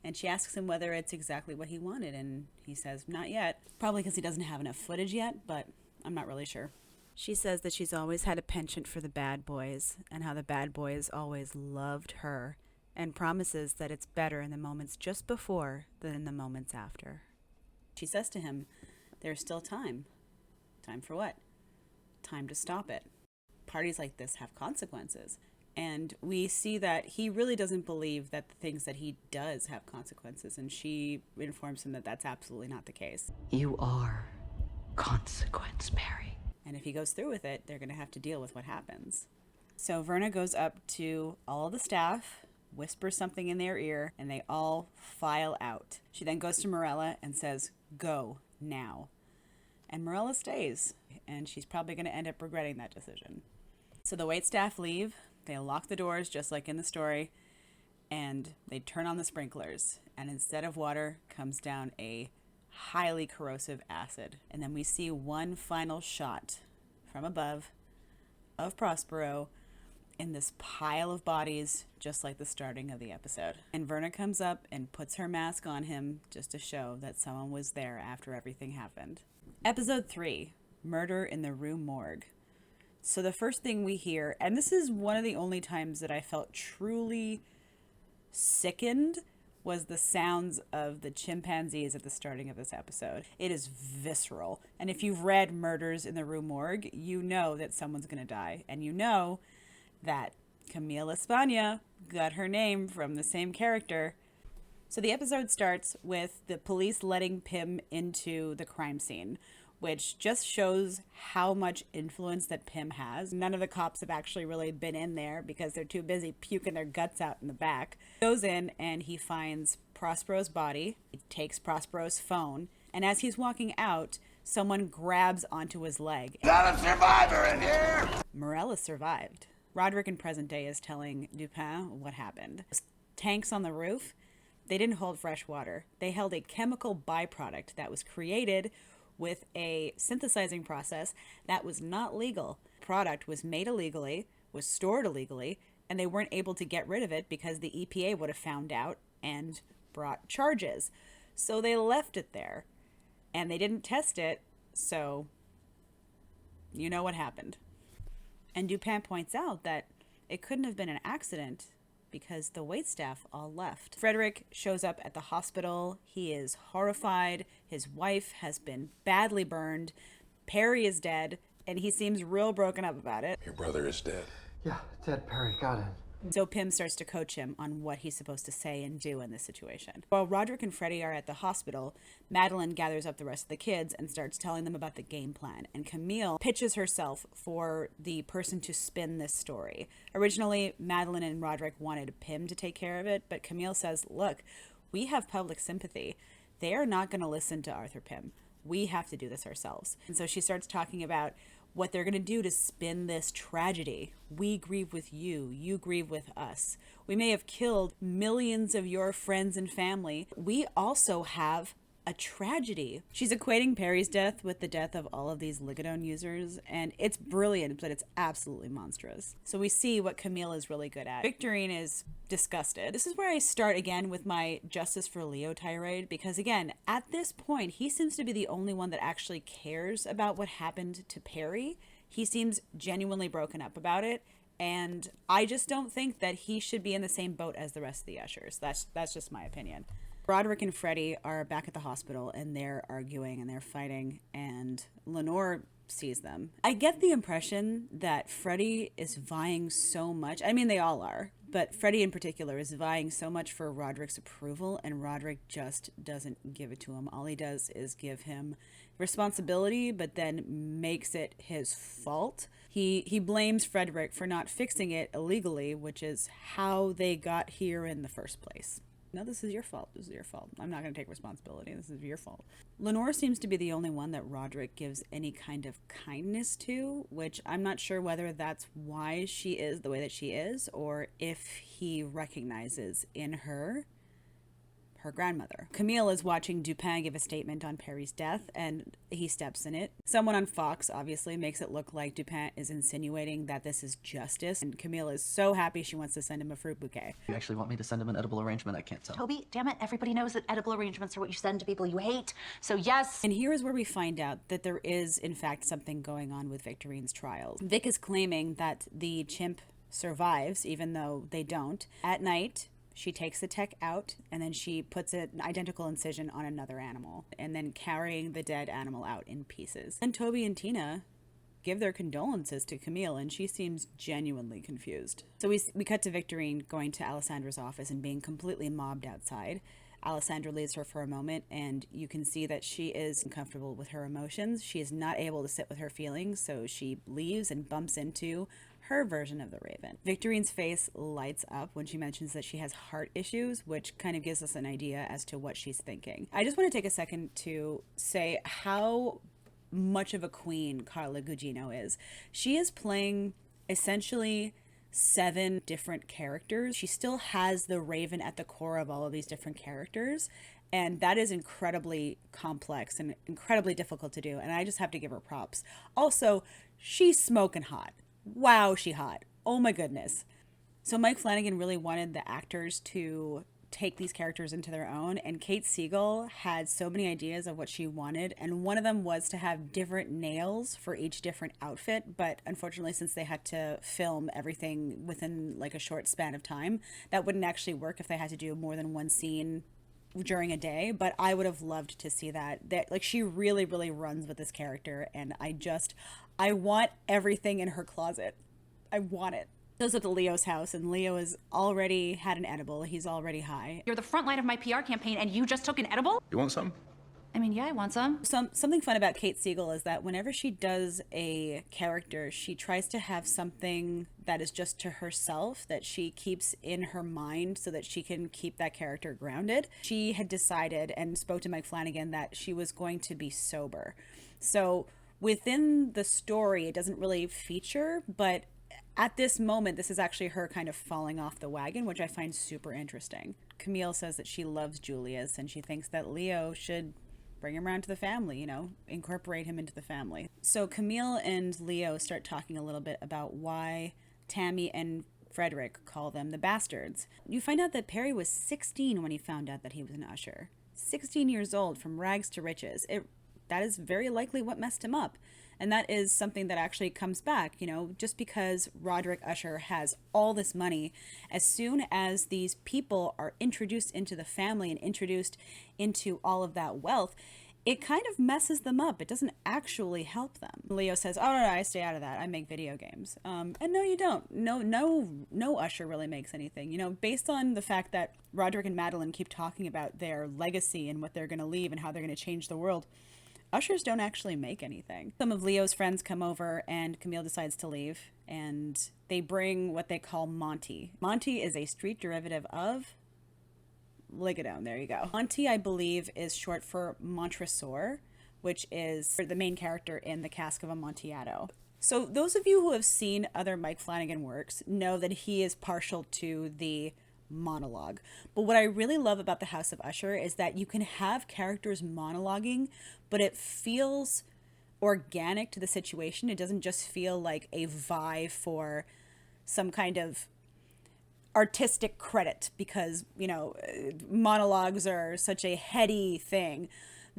A: And she asks him whether it's exactly what he wanted, and he says not yet. Probably because he doesn't have enough footage yet, but I'm not really sure. She says that she's always had a penchant for the bad boys, and how the bad boys always loved her, and promises that it's better in the moments just before than in the moments after. She says to him, there's still time. Time for what? Time to stop it. Parties like this have consequences. And we see that he really doesn't believe that the things that he does have consequences, and she informs him that that's absolutely not the case.
P: You are
K: consequence, Perry.
A: And if he goes through with it, they're going to have to deal with what happens. So Verna goes up to all the staff, whispers something in their ear, and they all file out. She then goes to Morella and says, "Go now." And Morella stays, and she's probably going to end up regretting that decision. So the waitstaff leave. They lock the doors, just like in the story, and they turn on the sprinklers. And instead of water comes down a highly corrosive acid. And then we see one final shot from above of Prospero in this pile of bodies, just like the starting of the episode. And Verna comes up and puts her mask on him just to show that someone was there after everything happened. Episode 3, Murder in the Rue Morgue. So the first thing we hear, and this is one of the only times that I felt truly sickened, was the sounds of the chimpanzees at the starting of this episode. It is visceral. And if you've read Murders in the Rue Morgue, you know that someone's going to die. And you know that Camille Espana got her name from the same character. So the episode starts with the police letting Pym into the crime scene, which just shows how much influence that Pym has. None of the cops have actually really been in there because they're too busy puking their guts out in the back. He goes in and he finds Prospero's body. He takes Prospero's phone, and as he's walking out, someone grabs onto his leg.
U: Not a survivor in here!
A: Morella survived. Roderick in present day is telling Dupin what happened. Tanks on the roof, they didn't hold fresh water. They held a chemical byproduct that was created with a synthesizing process that was not legal. The product was made illegally, was stored illegally, and they weren't able to get rid of it because the EPA would have found out and brought charges. So they left it there, and they didn't test it, so you know what happened. And Dupin points out that it couldn't have been an accident because the waitstaff all left. Frederick shows up at the hospital. He is horrified. His wife has been badly burned. Perry is dead, and he seems real broken up about it.
C: Your brother is dead.
I: Yeah, dead Perry, got it.
A: So Pym starts to coach him on what he's supposed to say and do in this situation. While Roderick and Freddie are at the hospital, Madeline gathers up the rest of the kids and starts telling them about the game plan. And Camille pitches herself for the person to spin this story. Originally, Madeline and Roderick wanted Pym to take care of it, but Camille says, look, we have public sympathy. They are not going to listen to Arthur Pym. We have to do this ourselves. And so she starts talking about what they're going to do to spin this tragedy. We grieve with you. You grieve with us. We may have killed millions of your friends and family. We also have a tragedy. She's equating Perry's death with the death of all of these Ligadone users, and it's brilliant, but it's absolutely monstrous. So we see what Camille is really good at. Victorine is disgusted. This is where I start again with my Justice for Leo tirade, because again, at this point, he seems to be the only one that actually cares about what happened to Perry. He seems genuinely broken up about it, and I just don't think that he should be in the same boat as the rest of the Ushers. That's just my opinion. Roderick and Freddie are back at the hospital, and they're arguing and they're fighting, and Lenore sees them. I get the impression that Freddie is vying so much. I mean, they all are, but Freddie in particular is vying so much for Roderick's approval, and Roderick just doesn't give it to him. All he does is give him responsibility, but then makes it his fault. He blames Frederick for not fixing it illegally, which is how they got here in the first place. No, this is your fault. This is your fault. I'm not going to take responsibility. This is your fault. Lenore seems to be the only one that Roderick gives any kind of kindness to, which I'm not sure whether that's why she is the way that she is, or if he recognizes in her grandmother. Camille is watching Dupin give a statement on Perry's death, and he steps in it. Someone on Fox obviously makes it look like Dupin is insinuating that this is justice, and Camille is so happy she wants to send him a fruit bouquet.
V: You actually want me to send him an edible arrangement? I can't tell.
W: Toby, damn it, everybody knows that edible arrangements are what you send to people you hate. So yes.
A: And here is where we find out that there is, in fact, something going on with Victorine's trials. Vic is claiming that the chimp survives, even though they don't. At night, she takes the tech out, and then she puts an identical incision on another animal, and then carrying the dead animal out in pieces. And Toby and Tina give their condolences to Camille, and she seems genuinely confused. So we cut to Victorine going to Alessandra's office and being completely mobbed outside. Alessandra leaves her for a moment, and you can see that she is uncomfortable with her emotions. She is not able to sit with her feelings, so she leaves and bumps into her version of the Raven. Victorine's face lights up when she mentions that she has heart issues, which kind of gives us an idea as to what she's thinking. I just want to take a second to say how much of a queen Carla Gugino is. She is playing essentially 7 different characters. She still has the Raven at the core of all of these different characters, and that is incredibly complex and incredibly difficult to do, and I just have to give her props. Also, she's smoking hot. Wow, she hot. Oh my goodness. So Mike Flanagan really wanted the actors to take these characters into their own, and Kate Siegel had so many ideas of what she wanted, and one of them was to have different nails for each different outfit, but unfortunately, since they had to film everything within like a short span of time, that wouldn't actually work if they had to do more than one scene during a day. But I would have loved to see that like she really runs with this character, and I want everything in her closet. I want it. Goes up to Leo's house, and Leo has already had an edible. He's already high.
M: You're the front line of my PR campaign, and you just took an edible?
B: You want some?
M: I mean, yeah, I want some.
A: Something fun about Kate Siegel is that whenever she does a character, she tries to have something that is just to herself that she keeps in her mind so that she can keep that character grounded. She had decided and spoke to Mike Flanagan that she was going to be sober. So within the story, it doesn't really feature, but at this moment, this is actually her kind of falling off the wagon, which I find super interesting. Camille says that she loves Julius, and she thinks that Leo should bring him around to the family, incorporate him into the family. So Camille and Leo start talking a little bit about why Tammy and Frederick call them the bastards. You find out that Perry was 16 when he found out that he was an usher. 16 years old, from rags to riches. That is very likely what messed him up. And that is something that actually comes back, just because Roderick Usher has all this money, as soon as these people are introduced into the family and introduced into all of that wealth, it kind of messes them up. It doesn't actually help them. Leo says, oh, no, I stay out of that. I make video games. And no, you don't. No Usher really makes anything. Based on the fact that Roderick and Madeline keep talking about their legacy and what they're going to leave and how they're going to change the world, Ushers don't actually make anything. Some of Leo's friends come over, and Camille decides to leave, and they bring what they call Monty. Monty is a street derivative of Ligadone. There you go. Monty, I believe, is short for Montresor, which is the main character in The Cask of Amontillado. So those of you who have seen other Mike Flanagan works know that he is partial to the monologue. But what I really love about the House of Usher is that you can have characters monologuing, but it feels organic to the situation. It doesn't just feel like a vie for some kind of artistic credit because, monologues are such a heady thing.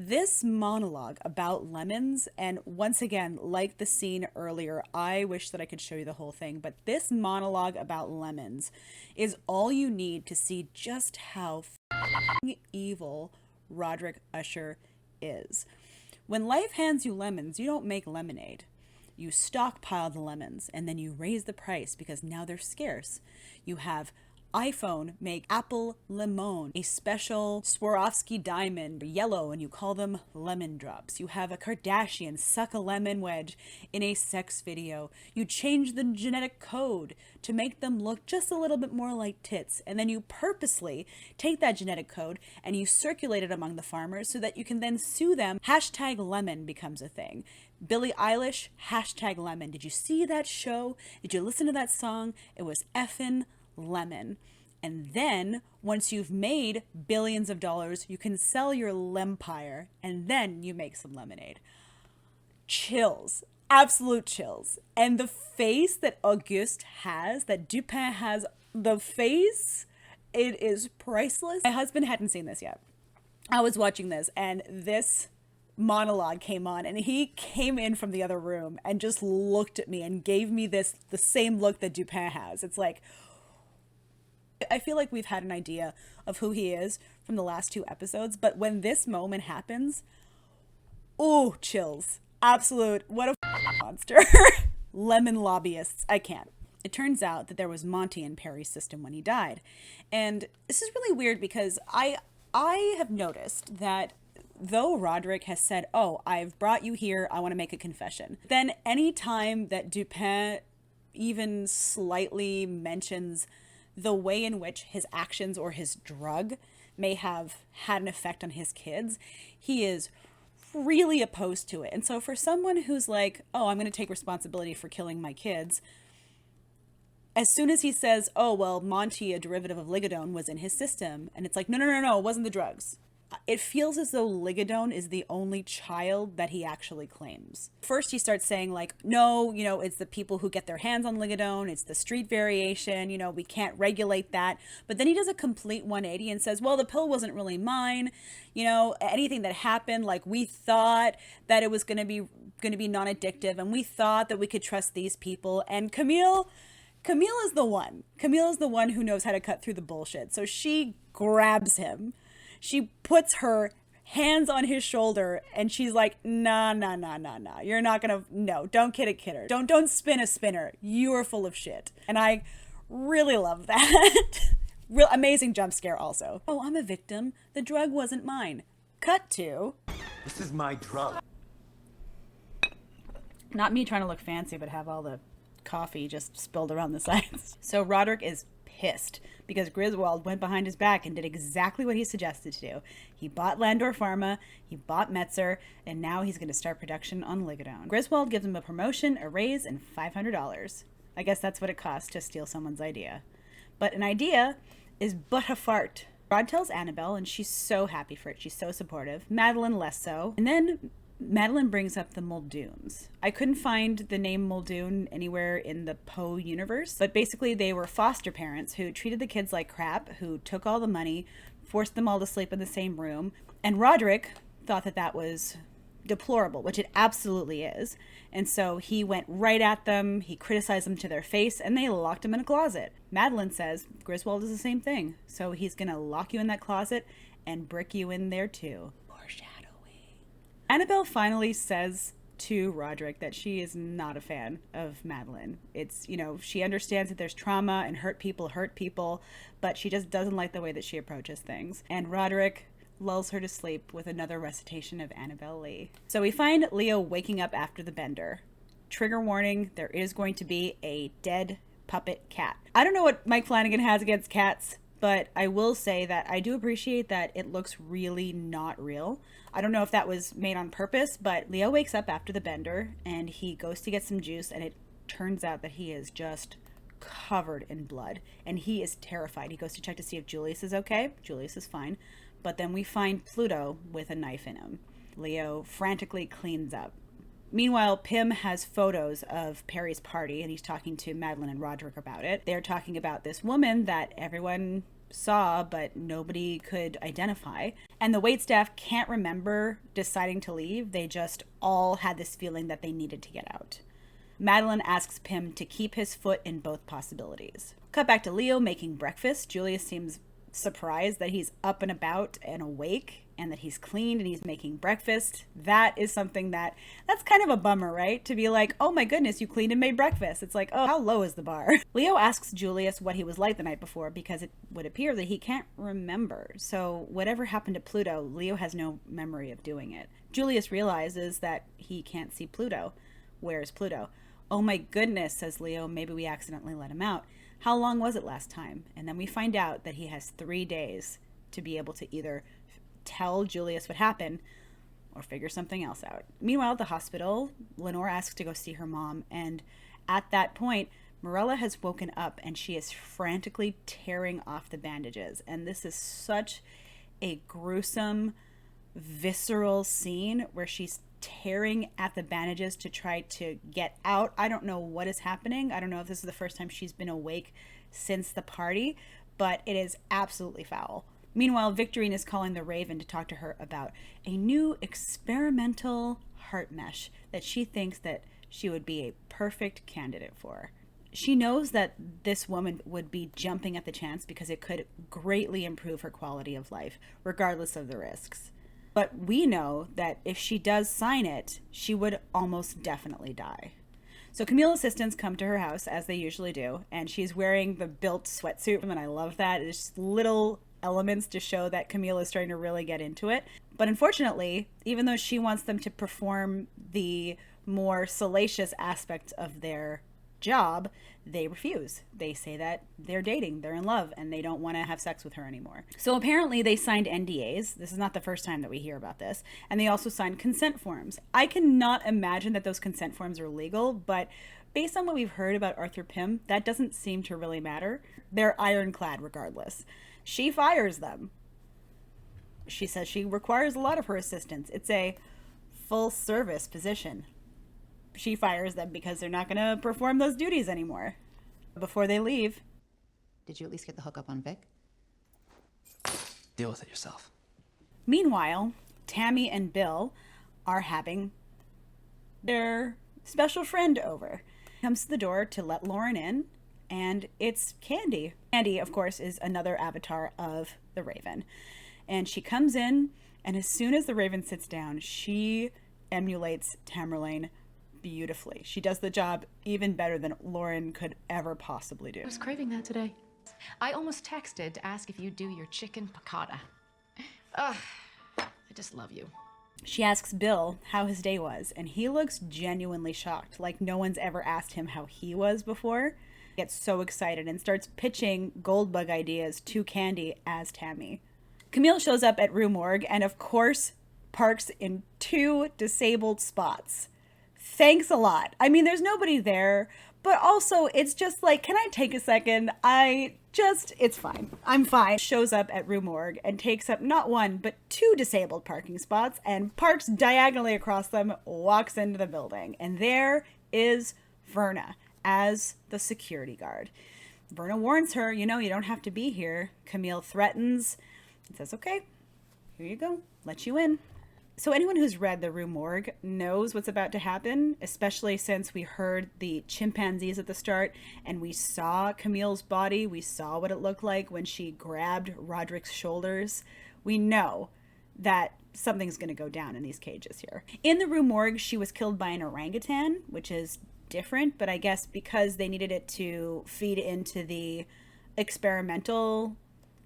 A: This monologue about lemons, and once again, like the scene earlier, I wish that I could show you the whole thing, but this monologue about lemons is all you need to see just how evil Roderick Usher is. When life hands you lemons, you don't make lemonade. You stockpile the lemons, and then you raise the price because now they're scarce. You have iPhone make apple limon, a special Swarovski diamond, yellow, and you call them lemon drops. You have a Kardashian suck a lemon wedge in a sex video. You change the genetic code to make them look just a little bit more like tits, and then you purposely take that genetic code and you circulate it among the farmers so that you can then sue them. Hashtag lemon becomes a thing. Billie Eilish, hashtag lemon. Did you see that show? Did you listen to that song? It was effin' lemon. And then once you've made billions of dollars, you can sell your lempire, and then you make some lemonade. Chills, absolute chills. And the face that Auguste has, that Dupin has, the face, it is priceless. My husband hadn't seen this yet. I was watching this, and this monologue came on, and he came in from the other room and just looked at me and gave me the same look that Dupin has. It's like, I feel like we've had an idea of who he is from the last 2 episodes, but when this moment happens, oh, chills. Absolute, what a monster. Lemon lobbyists, I can't. It turns out that there was Monty in Perry's system when he died. And this is really weird because I I have noticed that though Roderick has said, oh, I've brought you here, I want to make a confession, then any time that Dupin even slightly mentions the way in which his actions or his drug may have had an effect on his kids, he is really opposed to it. And so for someone who's like, oh, I'm going to take responsibility for killing my kids, as soon as he says, oh, well, Monty, a derivative of Ligadone, was in his system, and it's like, no, it wasn't the drugs. It feels as though Ligadone is the only child that he actually claims. First, he starts saying like, no, it's the people who get their hands on Ligadone. It's the street variation. We can't regulate that. But then he does a complete 180 and says, well, the pill wasn't really mine. Anything that happened, like we thought that it was going to be non-addictive, and we thought that we could trust these people. And Camille is the one. Camille is the one who knows how to cut through the bullshit. So she grabs him. She puts her hands on his shoulder and she's like, nah. You're not gonna, no, don't kid a kidder. Don't spin a spinner. You are full of shit. And I really love that. Real amazing jump scare also. Oh, I'm a victim. The drug wasn't mine. Cut to.
U: This is my drug.
A: Not me trying to look fancy, but have all the coffee just spilled around the sides. So Roderick is pissed because Griswold went behind his back and did exactly what he suggested to do. He bought Landor Pharma, he bought Metzer, and now he's going to start production on Ligadone. Griswold gives him a promotion, a raise, and $500. I guess that's what it costs to steal someone's idea. But an idea is but a fart. Rod tells Annabelle, and she's so happy for it. She's so supportive. Madeline less so. And then Madeline brings up the Muldoons. I couldn't find the name Muldoon anywhere in the Poe universe, but basically they were foster parents who treated the kids like crap, who took all the money, forced them all to sleep in the same room, and Roderick thought that was deplorable, which it absolutely is. And so he went right at them, he criticized them to their face, and they locked him in a closet. Madeline says Griswold is the same thing, so he's gonna lock you in that closet and brick you in there too. Annabelle finally says to Roderick that she is not a fan of Madeline. It's, she understands that there's trauma and hurt people, but she just doesn't like the way that she approaches things. And Roderick lulls her to sleep with another recitation of Annabelle Lee. So we find Leo waking up after the bender. Trigger warning, there is going to be a dead puppet cat. I don't know what Mike Flanagan has against cats, but I will say that I do appreciate that it looks really not real. I don't know if that was made on purpose, but Leo wakes up after the bender and he goes to get some juice, and it turns out that he is just covered in blood and he is terrified. He goes to check to see if Julius is okay. Julius is fine. But then we find Pluto with a knife in him. Leo frantically cleans up. Meanwhile, Pym has photos of Perry's party and he's talking to Madeline and Roderick about it. They're talking about this woman that everyone saw but nobody could identify. And the waitstaff can't remember deciding to leave. They just all had this feeling that they needed to get out. Madeline asks Pym to keep his foot in both possibilities. Cut back to Leo making breakfast. Julius seems surprised that he's up and about and awake and that he's cleaned and he's making breakfast. That is something that's kind of a bummer, right? To be like, oh my goodness, you cleaned and made breakfast. It's like, oh, how low is the bar? Leo asks Julius what he was like the night before because it would appear that he can't remember. So whatever happened to Pluto, Leo has no memory of doing it. Julius realizes that he can't see Pluto. Where's Pluto? Oh my goodness, says Leo, maybe we accidentally let him out. How long was it last time? And then we find out that he has 3 days to be able to either tell Julius what happened or figure something else out. Meanwhile, at the hospital, Lenore asks to go see her mom, and at that point, Morella has woken up and she is frantically tearing off the bandages. And this is such a gruesome, visceral scene where she's tearing at the bandages to try to get out. I don't know what is happening. I don't know if this is the first time she's been awake since the party, but it is absolutely foul. Meanwhile, Victorine is calling the Raven to talk to her about a new experimental heart mesh that she thinks that she would be a perfect candidate for. She knows that this woman would be jumping at the chance because it could greatly improve her quality of life, regardless of the risks. But we know that if she does sign it, she would almost definitely die. So Camille's assistants come to her house, as they usually do, and she's wearing the built sweatsuit, and I love that. It's just little elements to show that Camille is starting to really get into it. But unfortunately, even though she wants them to perform the more salacious aspects of their job, they refuse. They say that they're dating, they're in love, and they don't want to have sex with her anymore. So apparently they signed NDAs. This is not the first time that we hear about this. And they also signed consent forms. I cannot imagine that those consent forms are legal, but based on what we've heard about Arthur Pym, that doesn't seem to really matter. They're ironclad regardless. She fires them. She says she requires a lot of her assistance. It's a full service position. She fires them because they're not going to perform those duties anymore. Before they leave.
P: Did you at least get the hookup on Vic?
V: Deal with it yourself.
A: Meanwhile, Tammy and Bill are having their special friend over. Comes to the door to let Lauren in, and it's Candy. Candy, of course, is another avatar of the Raven. And she comes in, and as soon as the Raven sits down, she emulates Tamerlane beautifully. She does the job even better than Lauren could ever possibly do.
B: I was craving that today. I almost texted to ask if you'd do your chicken piccata. Ugh, I just love you.
A: She asks Bill how his day was, and he looks genuinely shocked, like no one's ever asked him how he was before. He gets so excited and starts pitching Goldbug ideas to Candy as Tammy. Camille shows up at Rue Morgue and, of course, parks in 2 disabled spots. Thanks a lot. I mean, there's nobody there, but also it's just like, can I take a second? It's fine. I'm fine. Shows up at Rue Morgue and takes up not 1, but 2 disabled parking spots and parks diagonally across them, walks into the building. And there is Verna as the security guard. Verna warns her, you don't have to be here. Camille threatens and says, okay, here you go, let you in. So anyone who's read the Rue Morgue knows what's about to happen, especially since we heard the chimpanzees at the start and we saw Camille's body. We saw what it looked like when she grabbed Roderick's shoulders. We know that something's going to go down in these cages here. In the Rue Morgue, she was killed by an orangutan, which is different, but I guess because they needed it to feed into the experimental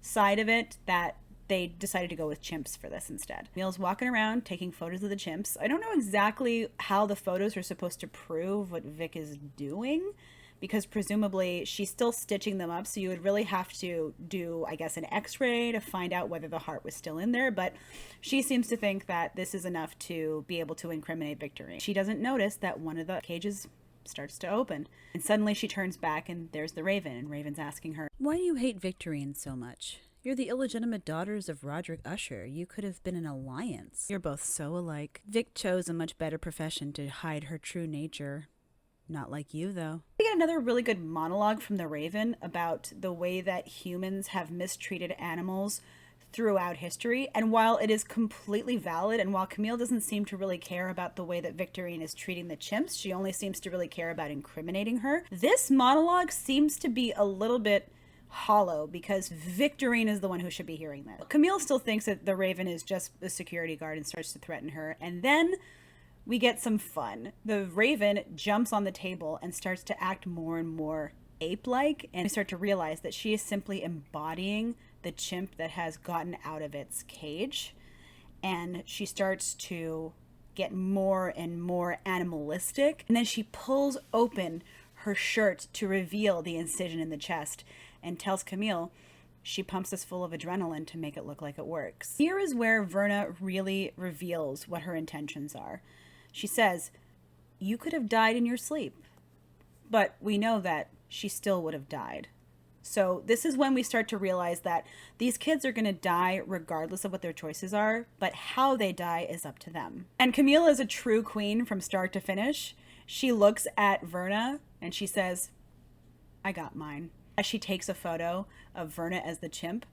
A: side of it, that they decided to go with chimps for this instead. Camille's walking around taking photos of the chimps. I don't know exactly how the photos are supposed to prove what Vic is doing, because presumably she's still stitching them up, so you would really have to do, I guess, an x-ray to find out whether the heart was still in there, but she seems to think that this is enough to be able to incriminate Victorine. She doesn't notice that one of the cages starts to open, and suddenly she turns back and there's the Raven, and Raven's asking her,
D: "Why do you hate Victorine so much? You're the illegitimate daughters of Roderick Usher. You could have been an alliance. You're both so alike. Vic chose a much better profession to hide her true nature. Not like you, though."
A: We get another really good monologue from the Raven about the way that humans have mistreated animals throughout history. And while it is completely valid, and while Camille doesn't seem to really care about the way that Victorine is treating the chimps, she only seems to really care about incriminating her. This monologue seems to be a little bit hollow because Victorine is the one who should be hearing this. Camille still thinks that the Raven is just a security guard and starts to threaten her. And then we get some fun. The Raven jumps on the table and starts to act more and more ape-like, and we start to realize that she is simply embodying the chimp that has gotten out of its cage. And she starts to get more and more animalistic. And then she pulls open her shirt to reveal the incision in the chest and tells Camille she pumps us full of adrenaline to make it look like it works. Here is where Verna really reveals what her intentions are. She says, "You could have died in your sleep," but we know that she still would have died. So this is when we start to realize that these kids are going to die regardless of what their choices are, but how they die is up to them. And Camille is a true queen from start to finish. She looks at Verna and she says, "I got mine." As she takes a photo of Verna as the chimp,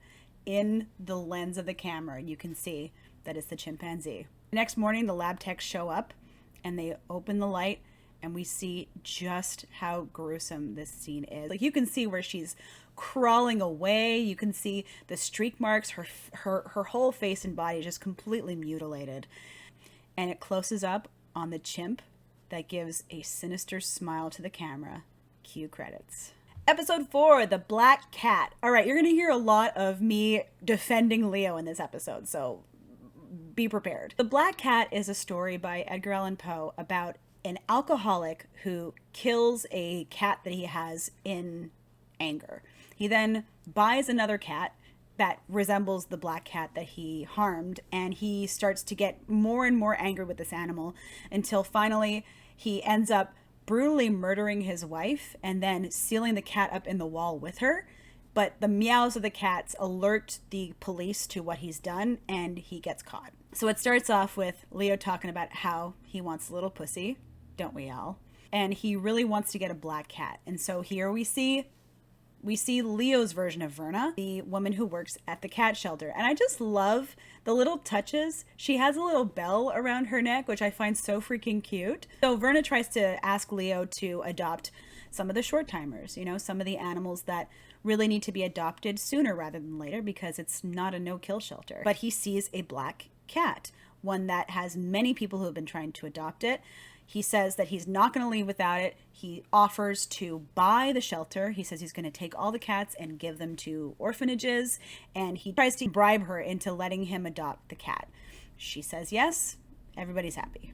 A: in the lens of the camera, you can see that it's the chimpanzee. The next morning, the lab techs show up and they open the light, and we see just how gruesome this scene is. Like, you can see where she's crawling away. You can see the streak marks, her whole face and body just completely mutilated. And it closes up on the chimp that gives a sinister smile to the camera. Cue credits. Episode 4, The Black Cat. All right, you're going to hear a lot of me defending Leo in this episode, so be prepared. The Black Cat is a story by Edgar Allan Poe about an alcoholic who kills a cat that he has in anger. He then buys another cat that resembles the black cat that he harmed, and he starts to get more and more angry with this animal until finally he ends up brutally murdering his wife and then sealing the cat up in the wall with her. But the meows of the cats alert the police to what he's done, and he gets caught. So it starts off with Leo talking about how he wants a little pussy, don't we all? And he really wants to get a black cat. And so here we see Leo's version of Verna, the woman who works at the cat shelter. And I just love the little touches. She has a little bell around her neck, which I find so freaking cute. So Verna tries to ask Leo to adopt some of the short timers, you know, some of the animals that really need to be adopted sooner rather than later because it's not a no-kill shelter. But he sees a black cat, one that has many people who have been trying to adopt it. He says that he's not going to leave without it. He offers to buy the shelter. He says he's going to take all the cats and give them to orphanages, and he tries to bribe her into letting him adopt the cat. She says yes. Everybody's happy.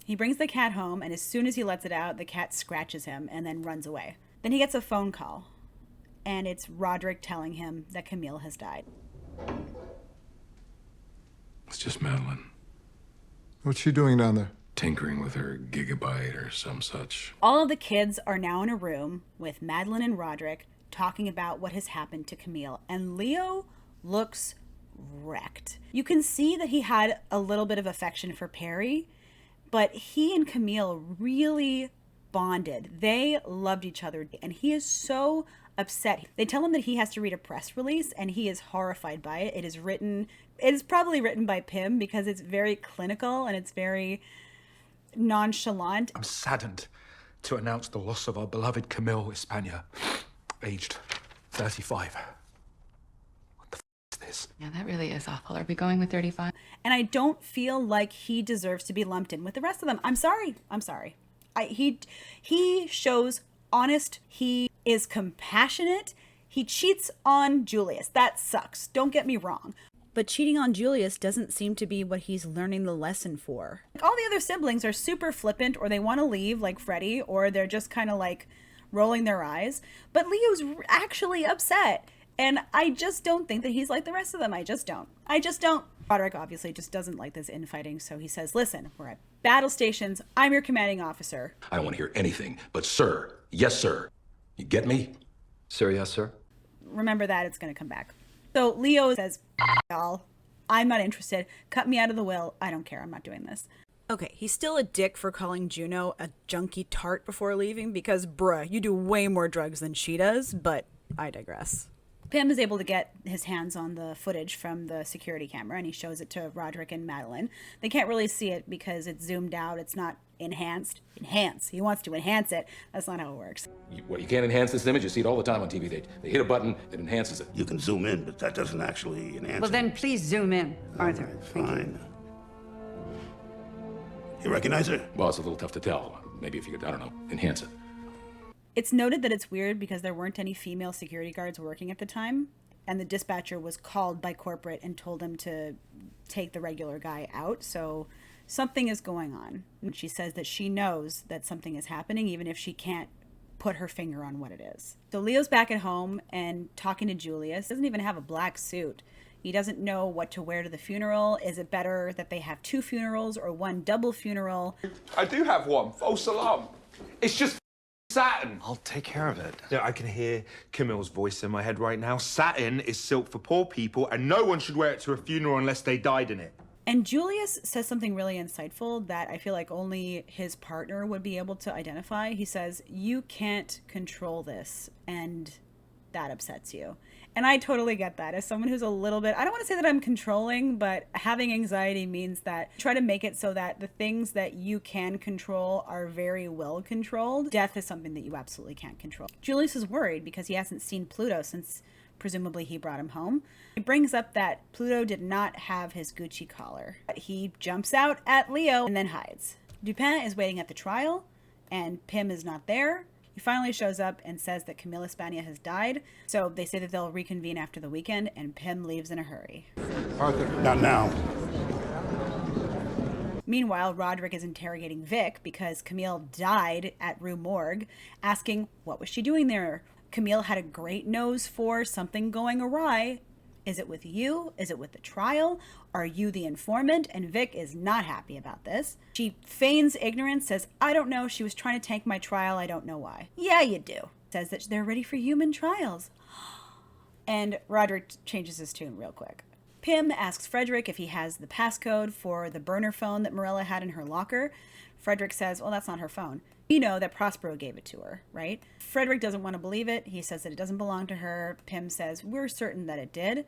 A: He brings the cat home, and as soon as he lets it out, the cat scratches him and then runs away. Then he gets a phone call, and it's Roderick telling him that Camille has died.
C: It's just Madeline.
G: What's she doing down there?
C: Tinkering with her gigabyte or some such.
A: All of the kids are now in a room with Madeline and Roderick talking about what has happened to Camille, and Leo looks wrecked. You can see that he had a little bit of affection for Perry, but he and Camille really bonded. They loved each other, and he is so upset. They tell him that he has to read a press release, and he is horrified by it. It is probably written by Pym because it's very clinical and it's very nonchalant.
O: I'm saddened to announce the loss of our beloved Camille Hispania, aged 35. What the is this?
B: Yeah, that really is awful. Are we going with 35?
A: And I don't feel like he deserves to be lumped in with the rest of them. I'm sorry. He shows honest. He is compassionate. He cheats on Julius. That sucks. Don't get me wrong.
D: But cheating on Julius doesn't seem to be what he's learning the lesson for.
A: All the other siblings are super flippant, or they want to leave like Freddie, or they're just kind of like rolling their eyes. But Leo's actually upset. And I just don't think that he's like the rest of them. I just don't. Roderick obviously just doesn't like this infighting, so he says, listen, we're at battle stations. I'm your commanding officer.
C: I don't want to hear anything but sir. Yes, sir. You get me?
V: Sir, yes, sir.
A: Remember that. It's going to come back. So Leo says, y'all, I'm not interested. Cut me out of the will. I don't care. I'm not doing this.
D: Okay, he's still a dick for calling Juno a junkie tart before leaving because, bruh, you do way more drugs than she does, but I digress.
A: Pym is able to get his hands on the footage from the security camera, and he shows it to Roderick and Madeline. They can't really see it because it's zoomed out. It's not enhanced. Enhance. He wants to enhance it. That's not how it works.
C: You can't enhance this image? You see it all the time on TV. They hit a button, it enhances it.
U: You can zoom in, but that doesn't actually enhance
S: Well,
U: it.
S: then please zoom in, Arthur.
U: Right, fine. You recognize her?
C: Well, it's a little tough to tell. Maybe if you could, I don't know, enhance it.
A: It's noted that it's weird because there weren't any female security guards working at the time, and the dispatcher was called by corporate and told him to take the regular guy out, so something is going on. And she says that she knows that something is happening, even if she can't put her finger on what it is. So Leo's back at home and talking to Julius. He doesn't even have a black suit. He doesn't know what to wear to the funeral. Is it better that they have 2 funerals or 1 double funeral?
H: I do have one. False alarm. It's just satin.
I: I'll take care of it.
H: Yeah, I can hear Camille's voice in my head right now. Satin is silk for poor people, and no one should wear it to a funeral unless they died in it.
A: And Julius says something really insightful that I feel like only his partner would be able to identify. He says, you can't control this, and that upsets you. And I totally get that. As someone who's a little bit, I don't want to say that I'm controlling, but having anxiety means that try to make it so that the things that you can control are very well controlled. Death is something that you absolutely can't control. Julius is worried because he hasn't seen Pluto since presumably he brought him home. He brings up that Pluto did not have his Gucci collar. He jumps out at Leo and then hides. Dupin is waiting at the trial, and Pym is not there. He finally shows up and says that Camille Espana has died, so they say that they'll reconvene after the weekend, and Pym leaves in a hurry.
U: Arthur, not now.
A: Meanwhile, Roderick is interrogating Vic because Camille died at Rue Morgue, asking what was she doing there. Camille had a great nose for something going awry. Is it with you? Is it with the trial? Are you the informant? And Vic is not happy about this. She feigns ignorance, says, I don't know. She was trying to tank my trial. I don't know why. Yeah, you do. Says that they're ready for human trials. And Roderick changes his tune real quick. Pym asks Frederick if he has the passcode for the burner phone that Morella had in her locker. Frederick says, well, that's not her phone. You know that Prospero gave it to her, right? Frederick doesn't want to believe it. He says that it doesn't belong to her. Pym says, we're certain that it did.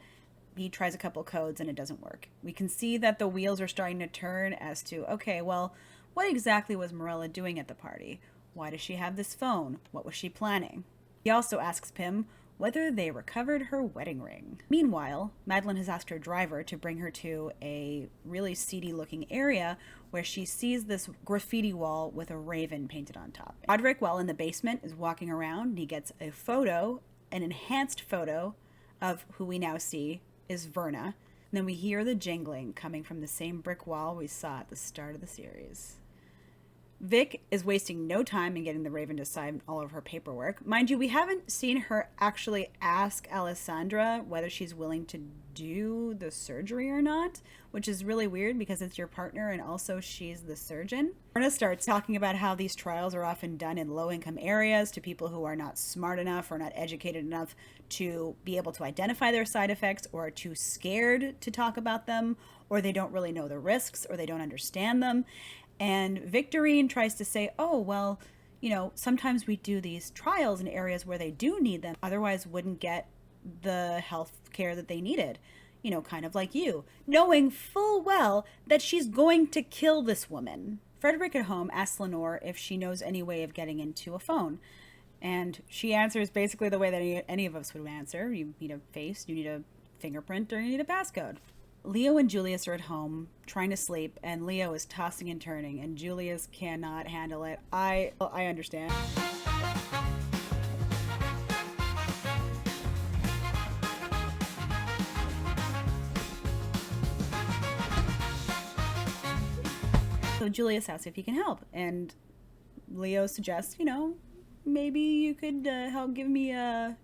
A: He tries a couple codes and it doesn't work. We can see that the wheels are starting to turn as to, okay, well, what exactly was Morella doing at the party? Why does she have this phone? What was she planning? He also asks Pym whether they recovered her wedding ring. Meanwhile, Madeline has asked her driver to bring her to a really seedy looking area where she sees this graffiti wall with a raven painted on top. Roderick, while in the basement, is walking around and he gets a photo, an enhanced photo of who we now see is Verna. And then we hear the jingling coming from the same brick wall we saw at the start of the series. Vic is wasting no time in getting the Raven to sign all of her paperwork. Mind you, we haven't seen her actually ask Alessandra whether she's willing to do the surgery or not, which is really weird because it's your partner and also she's the surgeon. Verna starts talking about how these trials are often done in low-income areas to people who are not smart enough or not educated enough to be able to identify their side effects, or are too scared to talk about them, or they don't really know the risks, or they don't understand them. And Victorine tries to say, oh, well, you know, sometimes we do these trials in areas where they do need them, otherwise wouldn't get the health care that they needed. You know, kind of like you, knowing full well that she's going to kill this woman. Frederick at home asks Lenore if she knows any way of getting into a phone. And she answers basically the way that any of us would answer. You need a face, you need a fingerprint, or you need a passcode. Leo and Julius are at home trying to sleep, and Leo is tossing and turning, and Julius cannot handle it. I understand. So Julius asks if he can help, and Leo suggests, you know, maybe you could help give me a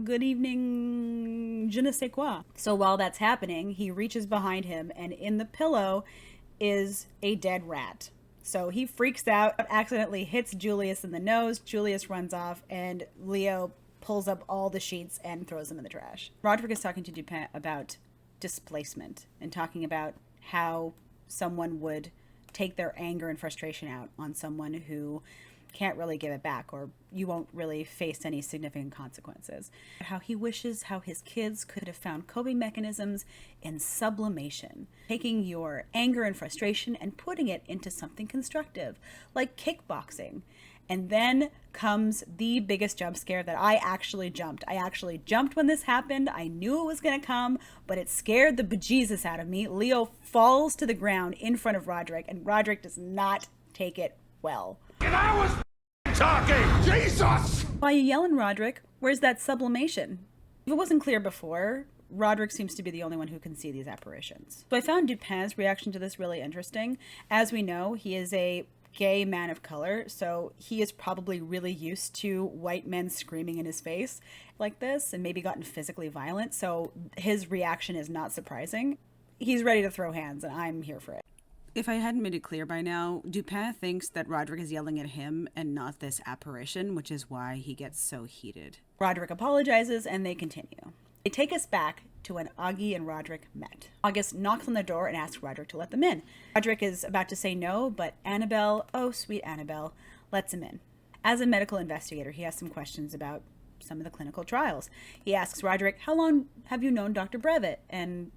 A: good evening je ne sais quoi. So while that's happening, he reaches behind him, and in the pillow is a dead rat. So he freaks out, accidentally hits Julius in the nose. Julius runs off, and Leo pulls up all the sheets and throws them in the trash. Roderick is talking to Dupin about displacement and talking about how someone would take their anger and frustration out on someone who can't really give it back, or you won't really face any significant consequences. How he wishes how his kids could have found coping mechanisms in sublimation, taking your anger and frustration and putting it into something constructive, like kickboxing. And then comes the biggest jump scare that I actually jumped. I actually jumped when this happened. I knew it was going to come, but it scared the bejesus out of me. Leo falls to the ground in front of Roderick, and Roderick does not take it well.
U: And I was talking! Jesus!
A: Why you yelling, Roderick? Where's that sublimation? If it wasn't clear before, Roderick seems to be the only one who can see these apparitions. So I found Dupin's reaction to this really interesting. As we know, he is a gay man of color, so he is probably really used to white men screaming in his face like this and maybe gotten physically violent, so his reaction is not surprising. He's ready to throw hands, and I'm here for it.
D: If I hadn't made it clear by now, Dupin thinks that Roderick is yelling at him and not this apparition, which is why he gets so heated.
A: Roderick apologizes, and they continue. They take us back to when Augie and Roderick met. August knocks on the door and asks Roderick to let them in. Roderick is about to say no, but Annabelle, oh sweet Annabelle, lets him in. As a medical investigator, he has some questions about some of the clinical trials. He asks Roderick, how long have you known Dr. Brevet? And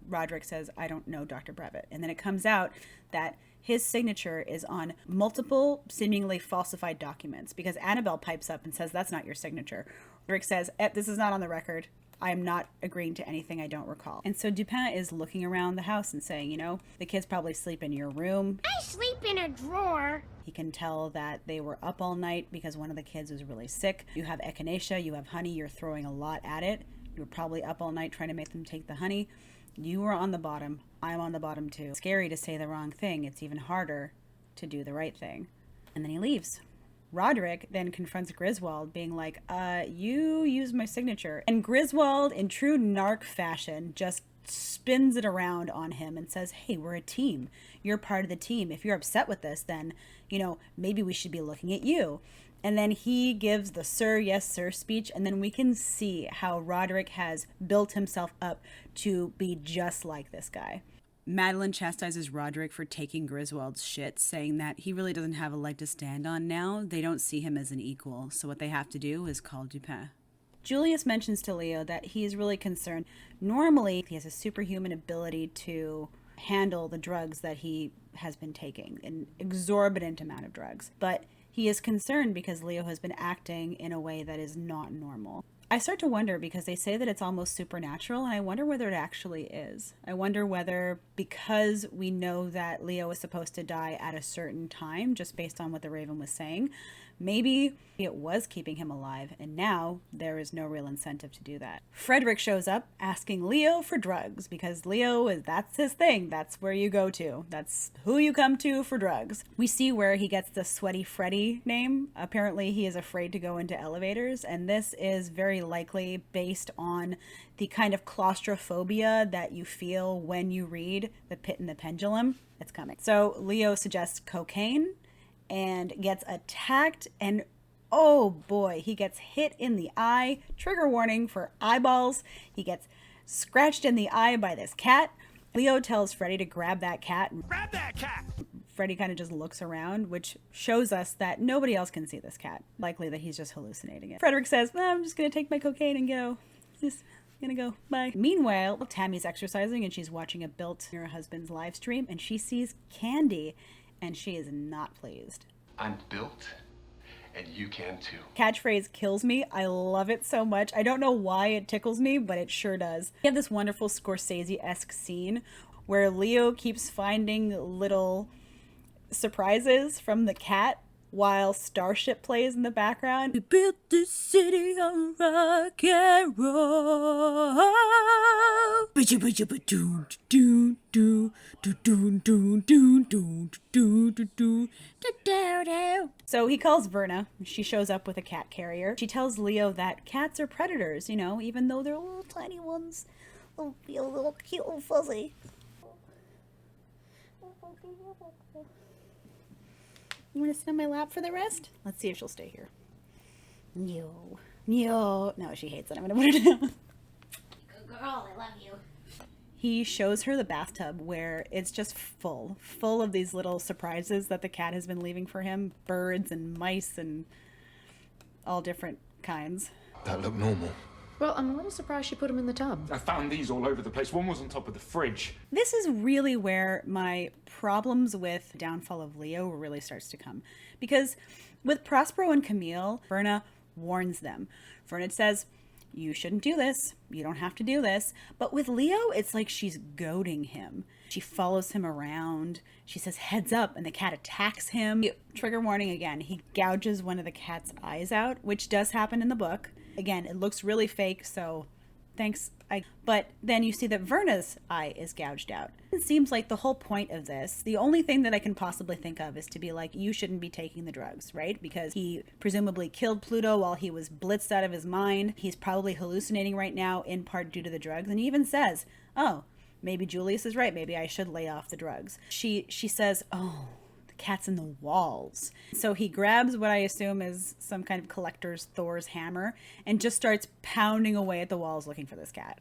A: Roderick says, I don't know Dr. Brevet. And then it comes out that his signature is on multiple seemingly falsified documents, because Annabelle pipes up and says, that's not your signature. Roderick says, this is not on the record. I'm not agreeing to anything I don't recall. And so Dupin is looking around the house and saying, you know, the kids probably sleep in your room.
E: I sleep in a drawer.
A: He can tell that they were up all night because one of the kids was really sick. You have echinacea, you have honey, you're throwing a lot at it. You were probably up all night trying to make them take the honey. You were on the bottom. I'm on the bottom too. It's scary to say the wrong thing. It's even harder to do the right thing. And then he leaves. Roderick then confronts Griswold, being like, you used my signature. And Griswold, in true narc fashion, just spins it around on him and says, hey, we're a team. You're part of the team. If you're upset with this, then, you know, maybe we should be looking at you. And then he gives the sir, yes, sir speech. And then we can see how Roderick has built himself up to be just like this guy. Madeline chastises Roderick for taking Griswold's shit, saying that he really doesn't have a leg to stand on now. They don't see him as an equal, so what they have to do is call Dupin. Julius mentions to Leo that he is really concerned. Normally, he has a superhuman ability to handle the drugs that he has been taking, an exorbitant amount of drugs. But he is concerned because Leo has been acting in a way that is not normal. I start to wonder because they say that it's almost supernatural, and I wonder whether it actually is. I wonder whether, because we know that Leo is supposed to die at a certain time, just based on what the Raven was saying, maybe it was keeping him alive, and now there is no real incentive to do that. Frederick shows up asking Leo for drugs, because that's his thing. That's where you go to. That's who you come to for drugs. We see where he gets the Sweaty Freddy name. Apparently he is afraid to go into elevators, and this is very likely based on the kind of claustrophobia that you feel when you read The Pit and the Pendulum. It's coming. So Leo suggests cocaine and gets attacked, and oh boy, he gets hit in the eye. Trigger warning for eyeballs. He gets scratched in the eye by this cat. Leo tells Freddy to grab that cat.
U: Grab that cat!
A: Freddy kind of just looks around, which shows us that nobody else can see this cat. Likely that he's just hallucinating it. Frederick says, I'm just gonna take my cocaine and go. Just gonna go, bye. Meanwhile, Tammy's exercising and she's watching a built her husband's live stream, and she sees Candy, and she is not pleased.
J: I'm built, and you can too.
A: Catchphrase kills me. I love it so much. I don't know why it tickles me, but it sure does. We have this wonderful Scorsese-esque scene where Leo keeps finding little surprises from the cat while Starship plays in the background. We built this city on rock and roll. So he calls Verna. She shows up with a cat carrier. She tells Leo that cats are predators, you know, even though they're little tiny ones. Little cute, little fuzzy. You want to sit on my lap for the rest? Let's see if she'll stay here. No. No, she hates it. I'm going to put her down.
E: Good girl, I love you.
A: He shows her the bathtub where it's just full of these little surprises that the cat has been leaving for him. Birds and mice and all different kinds.
C: That looked normal.
B: Well, I'm a little surprised she put them in the tub.
O: I found these all over the place. One was on top of the fridge.
A: This is really where my problems with Downfall of Leo really starts to come. Because with Prospero and Camille, Verna warns them. Verna says, you shouldn't do this. You don't have to do this. But with Leo, it's like she's goading him. She follows him around. She says, heads up, and the cat attacks him. Trigger warning again. He gouges one of the cat's eyes out, which does happen in the book. Again, it looks really fake, so thanks. But then you see that Verna's eye is gouged out. It seems like the whole point of this, the only thing that I can possibly think of is to be like, you shouldn't be taking the drugs, right? Because he presumably killed Pluto while he was blitzed out of his mind. He's probably hallucinating right now, in part due to the drugs. And he even says, oh, maybe Julius is right. Maybe I should lay off the drugs. She says, oh, cat's in the walls. So he grabs what I assume is some kind of collector's Thor's hammer and just starts pounding away at the walls looking for this cat.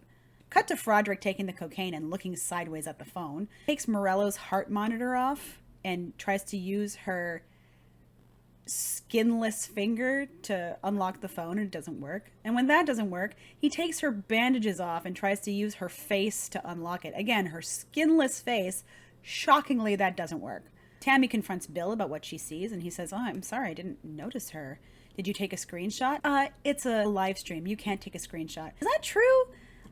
A: Cut to Frederick taking the cocaine and looking sideways at the phone. Takes Morello's heart monitor off and tries to use her skinless finger to unlock the phone, and it doesn't work. And when that doesn't work, he takes her bandages off and tries to use her face to unlock it. Again, her skinless face. Shockingly, that doesn't work. Tammy confronts Bill about what she sees, and he says, oh, I'm sorry, I didn't notice her. Did you take a screenshot? It's a live stream. You can't take a screenshot. Is that true?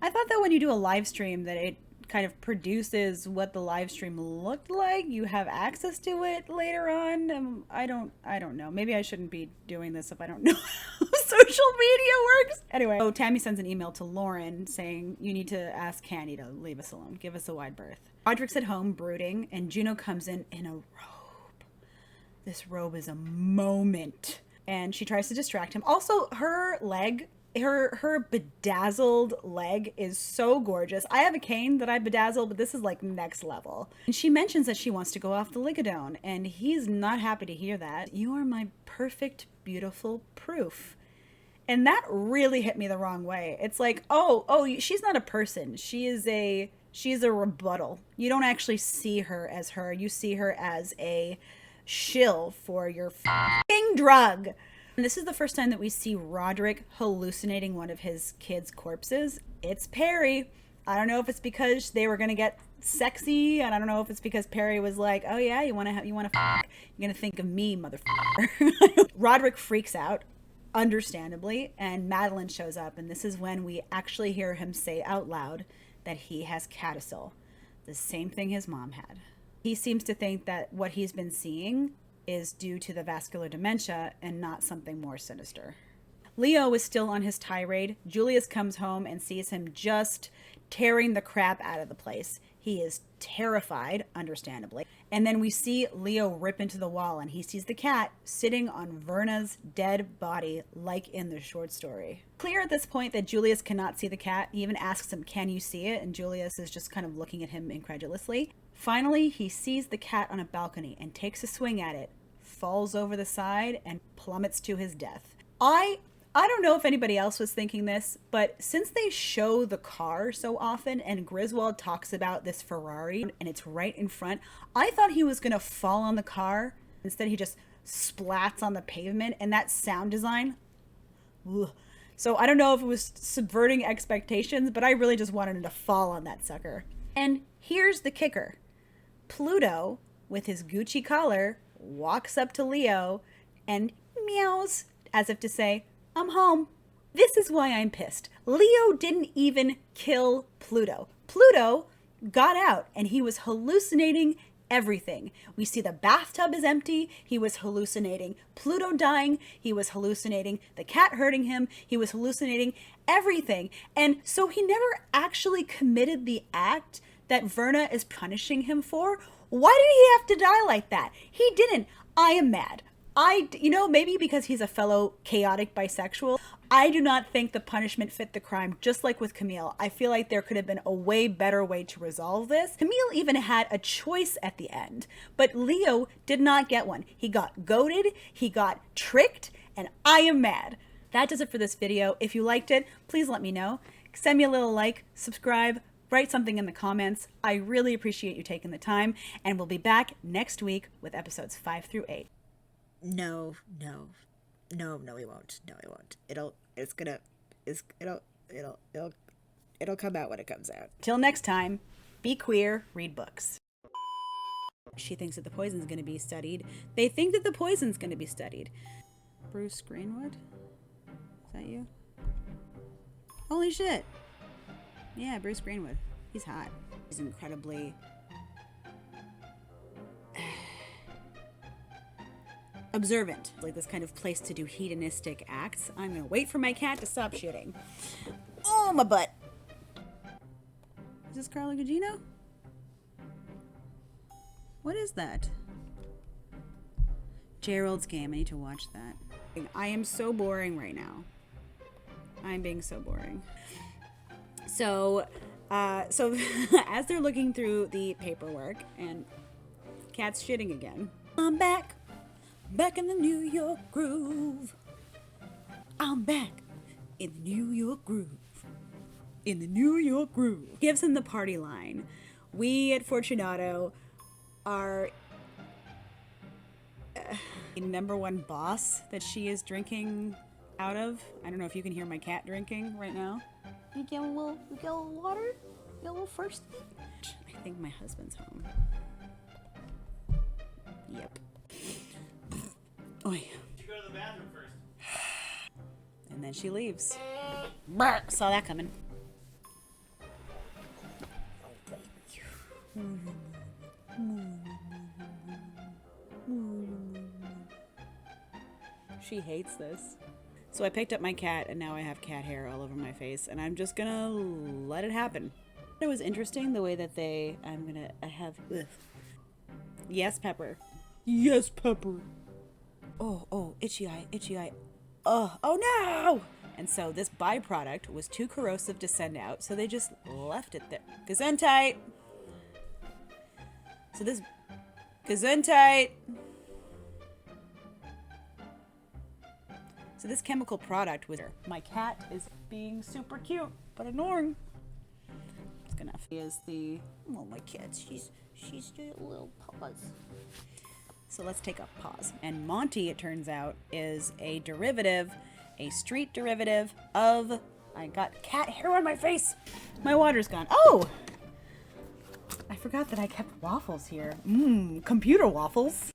A: I thought that when you do a live stream that it kind of produces what the live stream looked like. You have access to it later on. I don't know. Maybe I shouldn't be doing this if I don't know how social media works. Anyway, so Tammy sends an email to Lauren saying, you need to ask Candy to leave us alone. Give us a wide berth. Roderick's at home brooding, and Juno comes in a robe. This robe is a moment. And she tries to distract him. Also, her leg, her bedazzled leg is so gorgeous. I have a cane that I bedazzle, but this is like next level. And she mentions that she wants to go off the Ligodone, and he's not happy to hear that. You are my perfect, beautiful proof. And that really hit me the wrong way. It's like, oh, she's not a person. She's a rebuttal. You don't actually see her as her. You see her as a shill for your f***ing drug. And this is the first time that we see Roderick hallucinating one of his kids' corpses. It's Perry. I don't know if it's because they were gonna get sexy, and I don't know if it's because Perry was like, "Oh yeah, you wanna f***? You're gonna think of me, motherfucker." Roderick freaks out, understandably, and Madeline shows up, and this is when we actually hear him say out loud that he has Catacil, the same thing his mom had. He seems to think that what he's been seeing is due to the vascular dementia and not something more sinister. Leo is still on his tirade. Julius comes home and sees him just tearing the crap out of the place. He is terrified, understandably. And then we see Leo rip into the wall, and he sees the cat sitting on Verna's dead body, like in the short story. Clear at this point that Julius cannot see the cat. He even asks him, "Can you see it?" And Julius is just kind of looking at him incredulously. Finally, he sees the cat on a balcony and takes a swing at it, falls over the side, and plummets to his death. I don't know if anybody else was thinking this, but since they show the car so often and Griswold talks about this Ferrari and it's right in front, I thought he was going to fall on the car. Instead, he just splats on the pavement, and that sound design. Ugh. So I don't know if it was subverting expectations, but I really just wanted him to fall on that sucker. And here's the kicker. Pluto, with his Gucci collar, walks up to Leo and meows as if to say, "I'm home." This is why I'm pissed. Leo didn't even kill Pluto. Pluto got out and he was hallucinating everything. We see the bathtub is empty. He was hallucinating Pluto dying. He was hallucinating the cat hurting him. He was hallucinating everything. And so he never actually committed the act that Verna is punishing him for. Why did he have to die like that? He didn't. I am mad. Maybe because he's a fellow chaotic bisexual, I do not think the punishment fit the crime, just like with Camille. I feel like there could have been a way better way to resolve this. Camille even had a choice at the end, but Leo did not get one. He got goaded, he got tricked, and I am mad. That does it for this video. If you liked it, please let me know. Send me a little like, subscribe, write something in the comments. I really appreciate you taking the time, and we'll be back next week with episodes 5 through 8.
D: No, we won't. No, we won't. It'll come out when it comes out.
A: Till next time, be queer, read books. She thinks that the poison's going to be studied. They think that the poison's going to be studied. Bruce Greenwood? Is that you? Holy shit. Yeah, Bruce Greenwood. He's hot. He's incredibly observant, like this kind of place to do hedonistic acts. I'm gonna wait for my cat to stop shooting. Oh, my butt. Is this Carla Gugino? What is that? Gerald's Game. I need to watch that. I am so boring right now. I'm being so boring. So as they're looking through the paperwork, and cat's shitting again. I'm back in the New York groove. I'm back in the New York groove. In the New York groove. Gives him the party line. We at Fortunato are the number one boss that she is drinking out of. I don't know if you can hear my cat drinking right now. You get a little water? You get a little thirsty? I think my husband's home. Yep. Oi.
L: You go to the bathroom first.
A: then she leaves. Brr, saw that coming. She hates this. So I picked up my cat, and now I have cat hair all over my face, and I'm just gonna let it happen. It was interesting the way that I have, ugh. Yes, Pepper. Yes, Pepper. Oh, itchy eye, itchy eye. Oh no! And so this byproduct was too corrosive to send out, so they just left it there. Gesundheit! So this, Gesundheit! So this chemical product was, my cat is being super cute, but annoying. It's gonna is the, oh my cat, she's doing a little pause. So let's take a pause. And Monty, it turns out, is a derivative, a street derivative of, I got cat hair on my face. My water's gone. Oh! I forgot that I kept waffles here. Computer waffles.